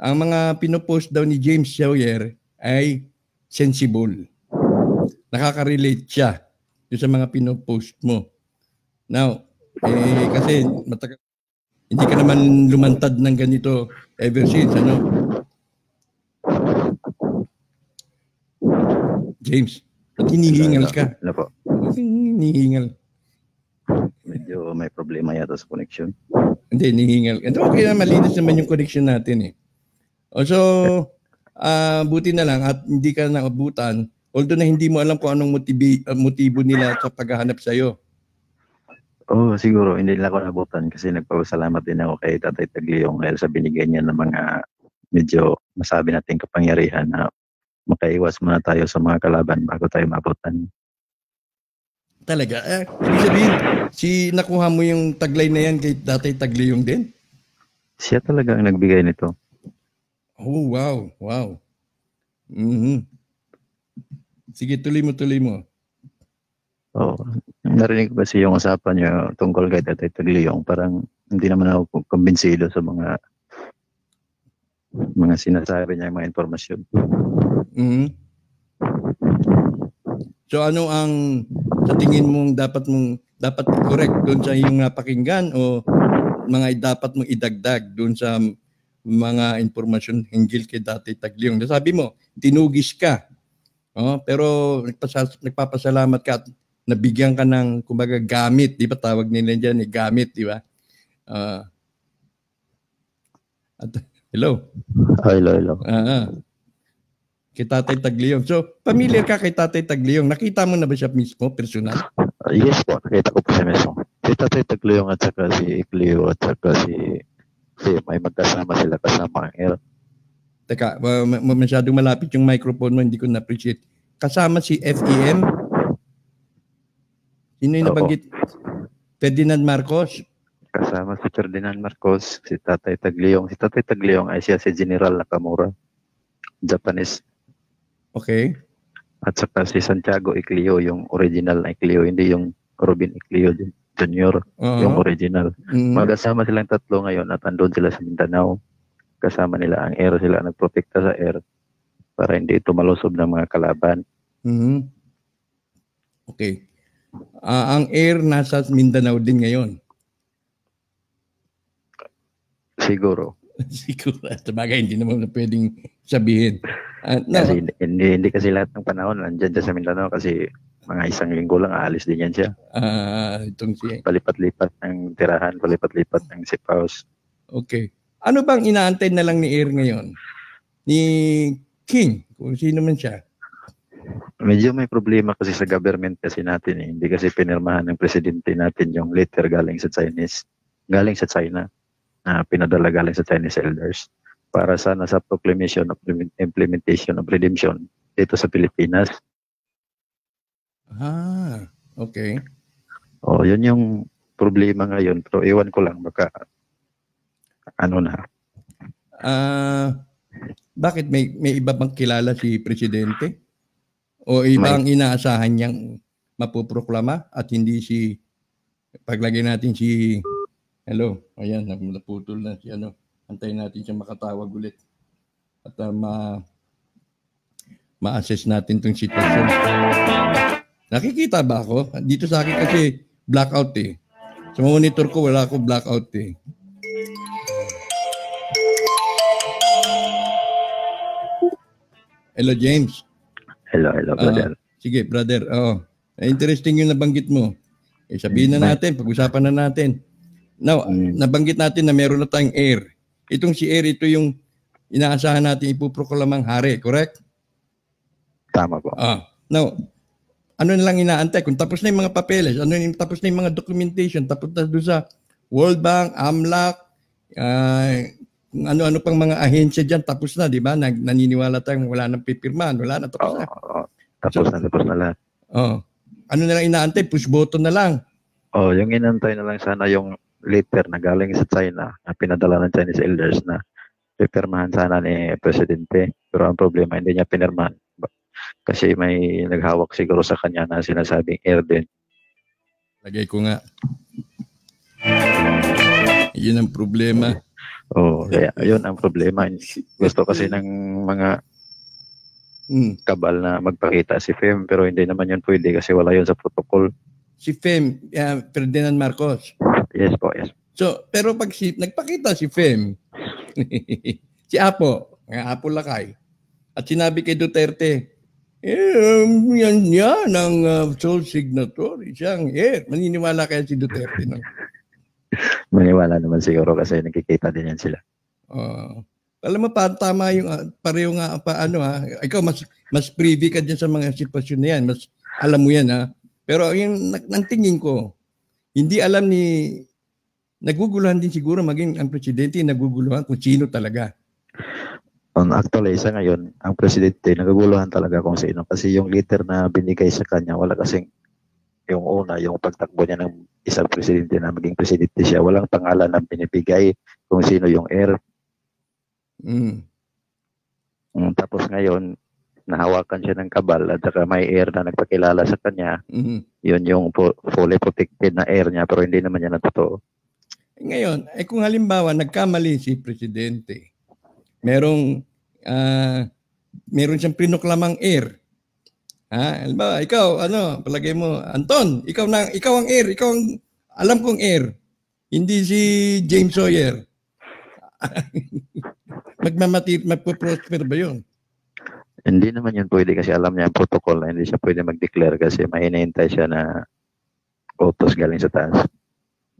ang mga pinopost daw ni James Sawyer ay sensible. Nakaka-relate siya doon sa mga pinopost mo. Now, kasi hindi ka naman lumantad ng ganito ever since, ano? James, ba't hinihingal ka? Ano po? Hinihingal. Medyo may problema yata sa connection. Hindi, hinihingal. Okay na, malinis naman yung connection natin eh. So, buti na lang at hindi ka naabutan, although na hindi mo alam kung anong motibo nila sa paghahanap sa'yo. Siguro hindi nila ako nabutan kasi nagpapasalamat din ako kay Tatay Tagliyong dahil sa binigay niya ng mga medyo masabi natin kapangyarihan na makaiwas muna tayo sa mga kalaban bago tayo mabutan. Talaga? Ibig sabihin, nakuha mo yung taglay na yan kay Tatay Tagliyong din? Siya talaga ang nagbigay nito. Oh, wow. Wow. Mm-hmm. Sige, tuloy mo. Narinig ko kasi yung usapan niya tungkol kay Tatay Tagliyong. Parang hindi naman ako kumbinsido sa mga sinasabi niya, mga informasyon. Mm-hmm. So ano ang sa tingin mong dapat correct doon sa iyong napakinggan o mga dapat mong idagdag doon sa mga informasyon hinggil kay Tatay Tagliyong? Sabi mo, tinugis ka. Pero nagpapasalamat ka at nabigyan ka ng kumbaga gamit, di ba tawag nila diyan gamit, di ba? Hello. Hello. Kay Tatay Tagliyong. So, familiar ka kay Tatay Tagliyong. Nakita mo na ba siya mismo, personal? Yes po, nakita ko po siya mismo. Si Tatay Tagliyong at saka si Cleo at saka si may magkasama sila kasama ang air. Teka, masyadong malapit yung microphone mo, hindi ko na-appreciate. Kasama si FEM? Sino yung nabanggit? Ferdinand Marcos? Kasama si Ferdinand Marcos, si Tatay Tagliyong. Si Tatay Tagliyong ay siya si General Nakamura, Japanese. Okay. At saka si Santiago Icleo, yung original na Icleo, hindi yung Robin Icleo Jr., yung original. Magkasama silang tatlo ngayon at andun sila sa Mindanao. Kasama nila ang air, sila nagprotekta sa air para hindi ito malusob ng mga kalaban. Mm-hmm. Okay. Ang air nasa Mindanao din ngayon? Siguro. Siguro. Sabagay, hindi naman pwedeng sabihin. Kasi hindi kasi lahat ng panahon nandiyan sa Mindanao kasi mga isang linggo lang aalis din yan siya. Itong si... Palipat-lipat ng tirahan, palipat-lipat ng safe house. Okay. Ano bang inaantay na lang ni Air ngayon? Ni King, kung sino man siya? Medyo may problema kasi sa government kasi natin eh. Hindi kasi pinirmahan ng presidente natin yung letter galing sa China, pinadala galing sa Chinese elders para sana sa proclamation of implementation of redemption dito sa Pilipinas. Okay. Yun yung problema ngayon. Pero iwan ko lang baka ano na. Bakit may iba bang kilala si presidente? O ibang inaasahan niyang mapuproklama at hindi si paglagay natin si hello, ayan, naputol na si antayin natin siya makatawag ulit at ma-assess natin tong sitwasyon. Nakikita ba ako? Dito sa akin kasi blackout eh. Sa monitor ko wala ako blackout eh. Hello, James. Hello, brother. Sige, brother. Interesting yung nabanggit mo. Sabihin na natin, pag-usapan na natin. Now, nabanggit natin na meron na tayong Air. Itong si Air, ito yung inaasahan natin ipuproklamang hari, correct? Tama po. Now, ano na lang inaantay? Kung tapos na yung mga papeles, tapos na yung mga documentation, tapos na doon sa World Bank, AMLAC, kung ano-ano pang mga ahensya dyan, tapos na, di ba? Naniniwala tayong wala nang pipirmahan, wala na, tapos na. Tapos na lahat. Oh. Ano na lang inaantay? Push button na lang. Yung inantay na lang sana yung letter na galing sa China na pinadala ng Chinese elders na pipirmahan sana ni Presidente. Pero ang problema, hindi niya pinirmahan. Kasi may naghawak siguro sa kanya na sinasabing air din. Lagay ko nga. Yun ang problema. Kaya yun ang problema. Gusto kasi ng mga kabal na magpakita si Fem, pero hindi naman yun pwede kasi wala yun sa protocol. Si Fem, Ferdinand Marcos. Yes po, yes. So, pero pag nagpakita si Fem, si Apo, Apo Lakay, at sinabi kay Duterte, yan ang sole signatory, siyang maniniwala kaya si Duterte, no? Maniwala naman siguro kasi nakikita din yan sila. Alam mo, tama yung pareho nga ikaw mas privy ka dyan sa mga sitwasyon na yan, mas alam mo yan, ha? Pero yung nang tingin ko, hindi alam naguguluhan din siguro maging ang presidente, naguguluhan kung sino talaga. Actually, sa ngayon, ang presidente naguguluhan talaga kung sino kasi yung letter na binigay sa kanya, wala kasing yung una, yung pagtakbo niya ng isang presidente na maging presidente siya, walang pangalan na binibigay kung sino yung heir. Tapos ngayon, nahawakan siya ng kabal at saka may heir na nagpakilala sa kanya. Yun yung fully protected na heir niya pero hindi naman yan na totoo. Ngayon, kung halimbawa nagkamali si presidente, merong siyang pinuklamang heir. Halimbawa, ikaw, palagay mo, Anton, ikaw ang heir, alam kong heir. Hindi si James Sawyer. Magpo-prosper ba yun? Hindi naman yun pwede kasi alam niya ang protocol na hindi siya pwede mag-declare kasi may hinihintay siya na utos galing sa taas.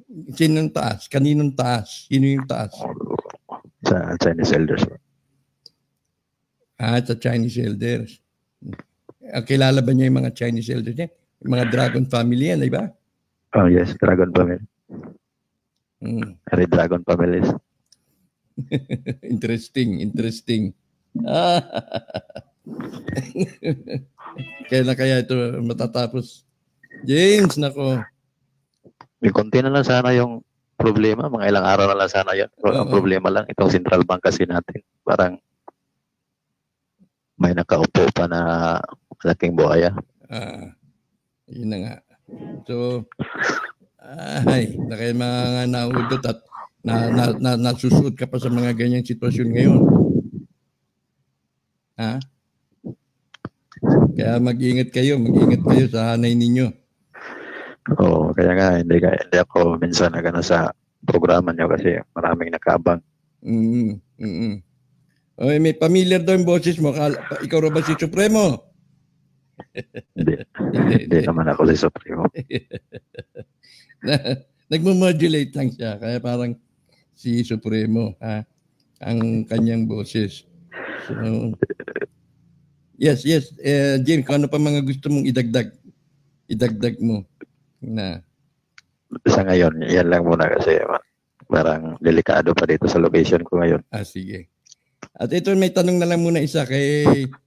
Sinong taas? Kaninong taas? Sino yung taas? Sa Chinese elders. Sa Chinese elders. Kilala ba niya yung mga Chinese elders niya? Yung mga Dragon family yan, di ba? Oh yes, Dragon family. Dragon families. Interesting. Kaya ito matatapos? James, nako. May konti na lang sana yung problema. Mga ilang araw na lang sana yun. Ang problema lang, itong central bank kasi natin. Parang may nakaupo pa na malaking buhaya. Yun na nga. So, na kayo mga naudot at nasusuot ka pa sa mga ganyang sitwasyon ngayon. Kaya mag-ingat kayo sa hanay ninyo. Kaya nga hindi ako minsan na sa programa niyo kasi maraming nakaabang. May familiar daw yung boses mo. Ikaw rin ba si Supremo? Hindi naman ako si Supremo. Nagmamodulate lang siya. Kaya parang si Supremo, ang kanyang boses. So, yes. Jim, kung ano pa mga gusto mong idagdag mo na. Sa ngayon, yan lang muna kasi parang delikado pa dito sa location ko ngayon. Sige. At ito may tanong na lang muna isa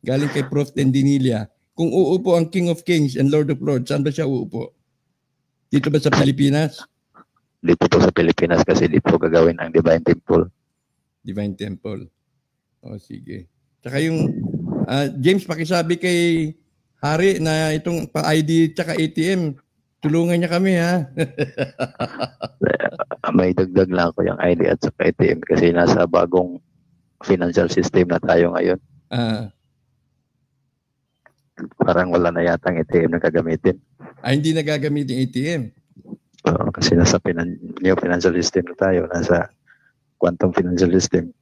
galing kay Prof. Tendinilla. Kung uupo ang King of Kings and Lord of Lords, saan ba siya uupo? Dito ba sa Pilipinas? Dito po sa Pilipinas kasi dito gagawin ang Divine Temple. Divine Temple. Sige. Tsaka yung James, pakisabi kay Hari na itong pa-ID tsaka ATM, tulungan niya kami, ha? May dagdag lang ako yung ID at saka ATM kasi nasa bagong financial system na tayo ngayon. Parang wala na yatang ATM na gagamitin. Hindi na gagamitin ATM? Kasi nasa new financial system na tayo. Nasa quantum financial system.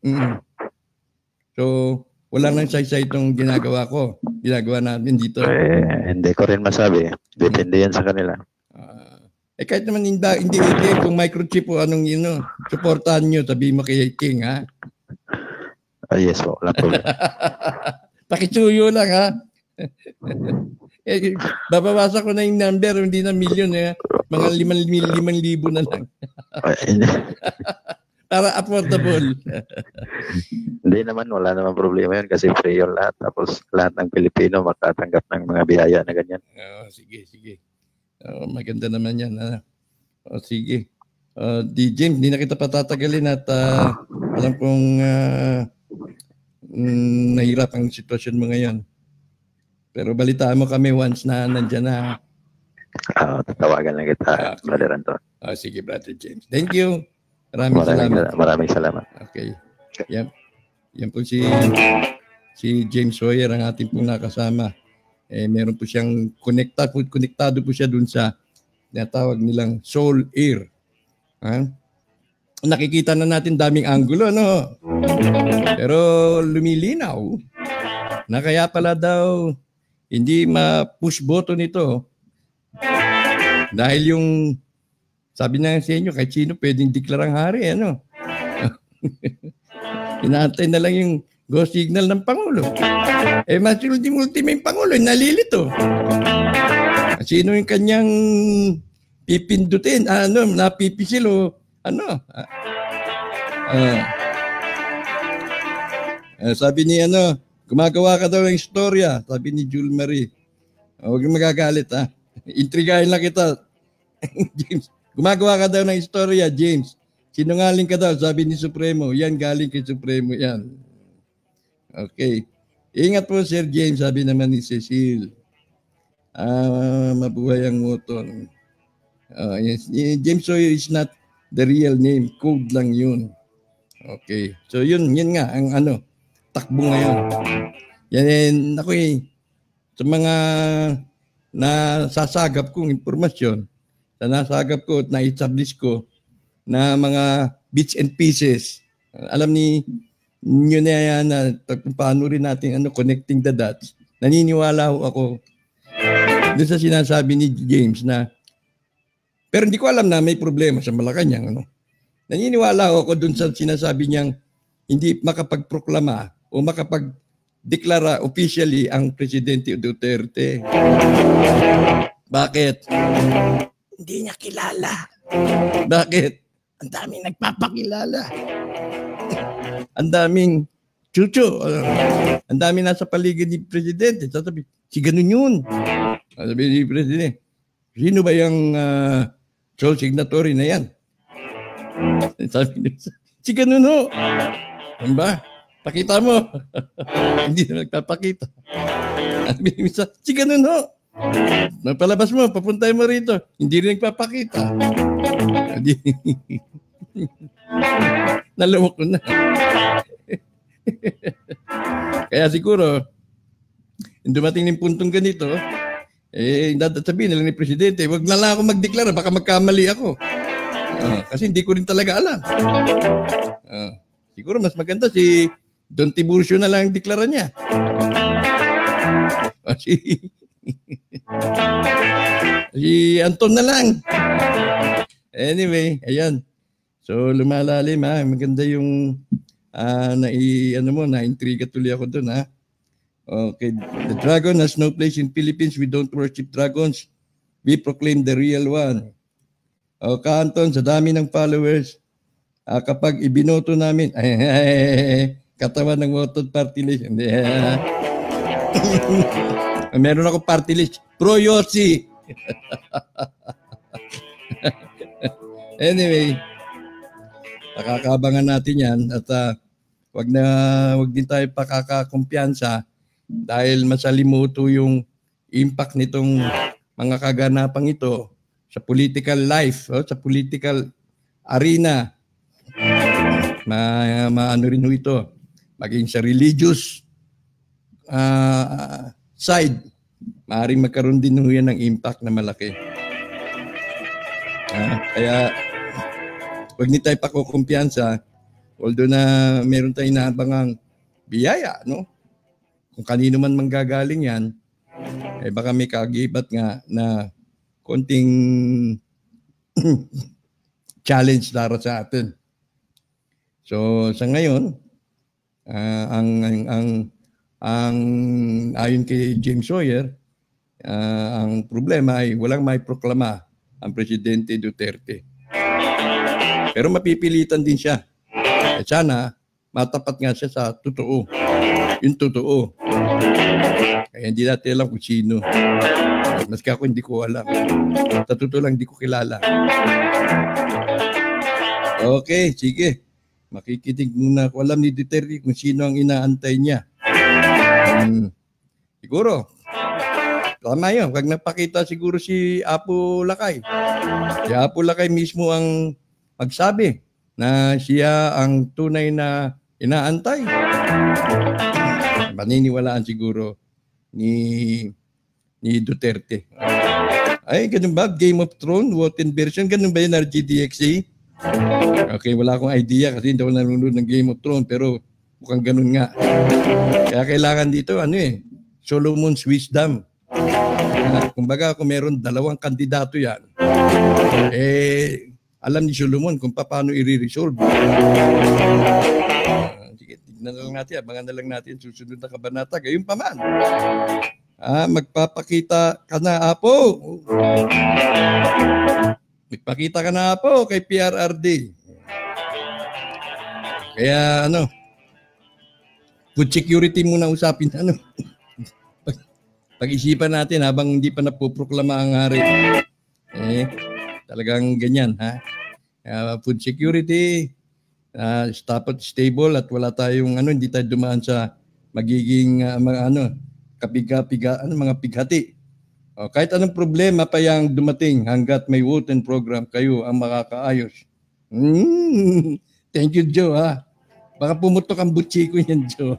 So, wala nang say-say itong ginagawa namin dito. Hindi ko rin masabi. Depende yan sa kanila. Kahit naman hindi ATM, kung microchip o anong supportahan nyo, sabihin mo kay King, ha? Yes po, wala problema. Pakisuyo lang, ha? Babawasa ko na yung number, hindi na million, mga 5,000 na lang. Para affordable. Hindi naman, wala naman problema yun kasi free yun lahat. Tapos lahat ng Pilipino makatanggap ng mga biyaya na ganyan. Sige. Maganda naman yan. Sige. Di James, hindi na kita patatagalin at alam kong nahirap ang sitwasyon mo ngayon. Pero balitaan mo kami once na nandyan na. Tatawagan lang kita, Brother Anton. Sige, Brother James. Thank you. Maraming salamat. Okay. Yan po si James Sawyer, ang ating pong nakasama. Meron po siyang konektado po siya dun sa natawag nilang Soul Air. Nakikita na natin daming anggulo, no? Pero lumilinaw na kaya pala daw hindi ma-push button ito dahil yung sabi na sa inyo, kahit sino pwedeng deklarang hari, ano? Inaantay na lang yung go signal ng Pangulo. Mas ultimo yung Pangulo, nalilito. Sino yung kanyang pipindutin? Napipisil o sabi ni gumagawa ka daw ng istorya, sabi ni Jul Marie. Huwag kang magagalit, ha? Intrigahin lang kita. James, gumagawa ka daw ng istorya, James. Sinungaling ka daw, sabi ni Supremo. Yan, galing kay Supremo yan. Okay. Ingat po, Sir James, sabi naman ni Cecil. Mabuhay ang moton. Yes. James Sawyer is not the real name. Code lang yun. Okay. So, yun nga, ang takbo ngayon. Yan, ako sa mga nasasagap kong informasyon, nasagap ko at na-establish ko na mga bits and pieces. Alam niyo na yan na paano rin natin connecting the dots. Naniniwala ako doon sa sinasabi ni James na pero hindi ko alam na may problema sa Malacanang. Naniniwala ako doon sa sinasabi niyang hindi makapagproklama o makapagdeklara officially ang Presidente Duterte. Bakit? Hindi niya kilala. Bakit? Ang daming nagpapakilala. Ang daming chucho. Ang daming nasa paligid ni Presidente. Sasabi, si ganun yun. Sabi ni Presidente, sino ba yung sole signatory na yan? Sabi niya, si ganun ho. Ano ba? Pakita mo. Hindi na nagpapakita. Sabi niya, si ganun ho. Palabas mo, papuntay mo rito. Hindi rin nagpapakita. Nalawak ko na. Kaya siguro, dumating ng puntong ganito, sabihin nila ni Presidente, wag na lang ako magdeklara, baka magkamali ako. Kasi hindi ko rin talaga alam. Siguro mas maganda si Don Tiburcio na lang ang deklara niya. Si Anton na lang. Anyway, ayan. So lumalalim, ha. Maganda yung na-intriga tuloy ako doon, ha. Okay, the dragon has no place in Philippines. We don't worship dragons. We proclaim the real one. Anton, sa dami ng followers, kapag ibinoto namin, katawan ng voted party list. Meron ako party list. Pro Yossi. Anyway, pakakabangan natin yan at wag din tayo pakakakumpiyansa dahil masalimuto yung impact nitong mga kaganapang ito sa political life, sa political arena. Maano rin ito, maging sa religious side, maaaring magkaroon din yan ng impact na malaki. Kaya wag ni tayo pakukumpiyansa, although na meron tayong inaabangang biyaya, no? Kung kanino man manggagaling yan, baka may kagibat nga na konting challenge para sa atin. So sa ngayon, ang ayon kay James Sawyer, ang problema ay walang may proklama ang Presidente Duterte. Pero mapipilitan din siya At sana, matapat nga siya sa totoo. Yung totoo. Kaya hindi natin alam kung sino. Maski ako hindi ko alam. Sa totoo lang, hindi ko kilala. Okay, sige. Makikinig muna ako. Alam ni Duterte kung sino ang inaantay niya. Siguro. Tama yun. Pag napakita siguro si Apo Lakay. Si Apo Lakay mismo ang magsabi na siya ang tunay na inaantay. Maniniwalaan siguro ni Duterte. Ay, ganun ba? Game of Thrones, Wotan version. Ganun ba yun, RGDXA? Okay, wala akong idea kasi hindi ako nanonood ng Game of Thrones pero mukhang ganun nga. Kaya kailangan dito, Solomon's Wisdom. Kumbaga, kung meron 2 kandidato yan, alam ni Solomon kung paano i-resolve. Sige, tignan na lang natin, abangan na lang natin susunod na kabanata. Gayun pa man. Magpapakita ka na, Apo. Magpakita ka na, Apo, kay PRRD. Kaya, food security muna usapin, Pag-isipan natin habang hindi pa napoproklama ang hari. Talagang ganyan, ha? Food security, stable at wala tayong hindi tayo dumaan sa magiging mga pighati. Kahit anong problema pa yang dumating hanggat may Wotan program, kayo ang makakaayos. Thank you, Joe, ha? Baka pumutok ang butsi ko yan, Joe.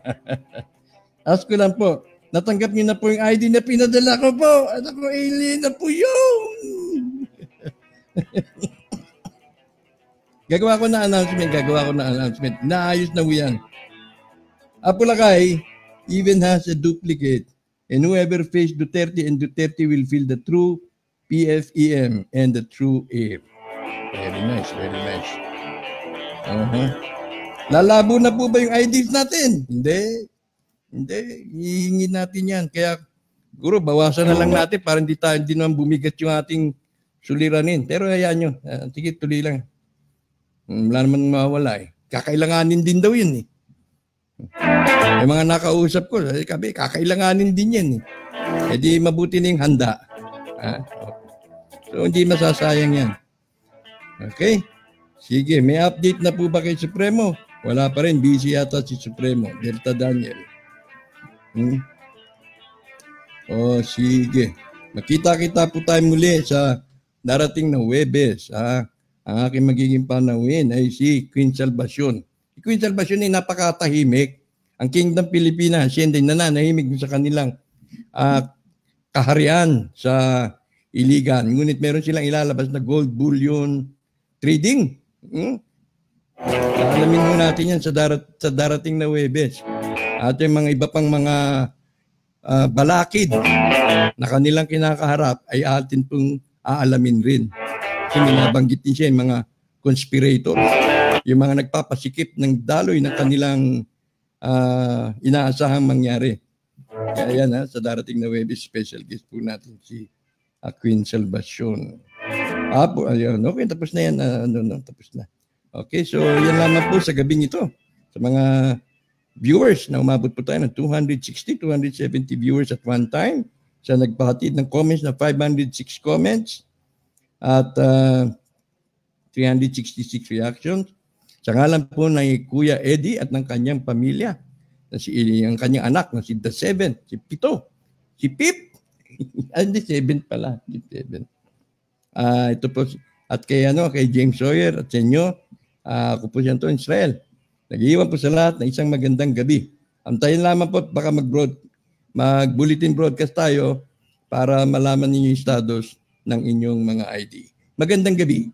Ask ko lang po, natanggap niyo na po yung ID na pinadala ko po. Anak ko, alien na po yun. Gagawa ko na announcement. Naayos na mo yan. Apo Lakay even has a duplicate. And whoever faced Duterte and Duterte will feel the true PFEM and the true AIM. Very nice, very nice. Lalabo na po ba yung IDs natin? Hindi, hihingi natin yan. Kaya, siguro, bawasan na lang natin para hindi naman bumigat yung ating suliranin. Pero hayaan nyo. Sige, tuloy lang. Wala naman mawawala eh. Kakailanganin din daw yun eh. May mga nakausap ko, kakailanganin din yan eh. Di mabuti na yung handa. So, hindi masasayang yan. Okay? Sige, may update na po ba kay Supremo? Wala pa rin. Busy yata si Supremo. Delta Daniel. Sige. Makita-kita po tayo muli sa darating na Huwebes. Ang aking magiging panawin ay si Queen Salvacion. Si Queen Salvacion ay napakatahimik. Ang Kingdom Pilipinas, siya hindi nananahimik sa kanilang kaharian sa Iligan. Ngunit meron silang ilalabas na gold bullion trading. Alamin mo natin yan sa darating na Huwebes. At yung mga iba pang mga balakid na kanilang kinakaharap ay atin pong aalamin rin. Kasi nabanggit din siya yung mga conspirators, yung mga nagpapasikip ng daloy ng kanilang inaasahang mangyari. Kaya yan, sa darating na Huwebes, special guest po natin si Queen Salvacion. Ayun, okay, tapos na yan. Tapos na. Okay, so yan lamang po sa gabing ito. Sa mga viewers na umabot po tayo ng 260, 270 viewers at one time. Sa nagpahatid ng comments na 506 comments at 366 reactions. Sa ngalan po ng Kuya Eddie at ng kanyang pamilya, ang kanyang anak na si The Seven, si Pito, si Pip, the Seven pala, si Seven. Ito po, at kay James Sawyer at sa inyo, ako po siya to, Israel. Nag-iwan po sa lahat ng isang magandang gabi. Antayin lamang po, baka mag-bulletin broadcast tayo para malaman ninyo yung status ng inyong mga ID. Magandang gabi.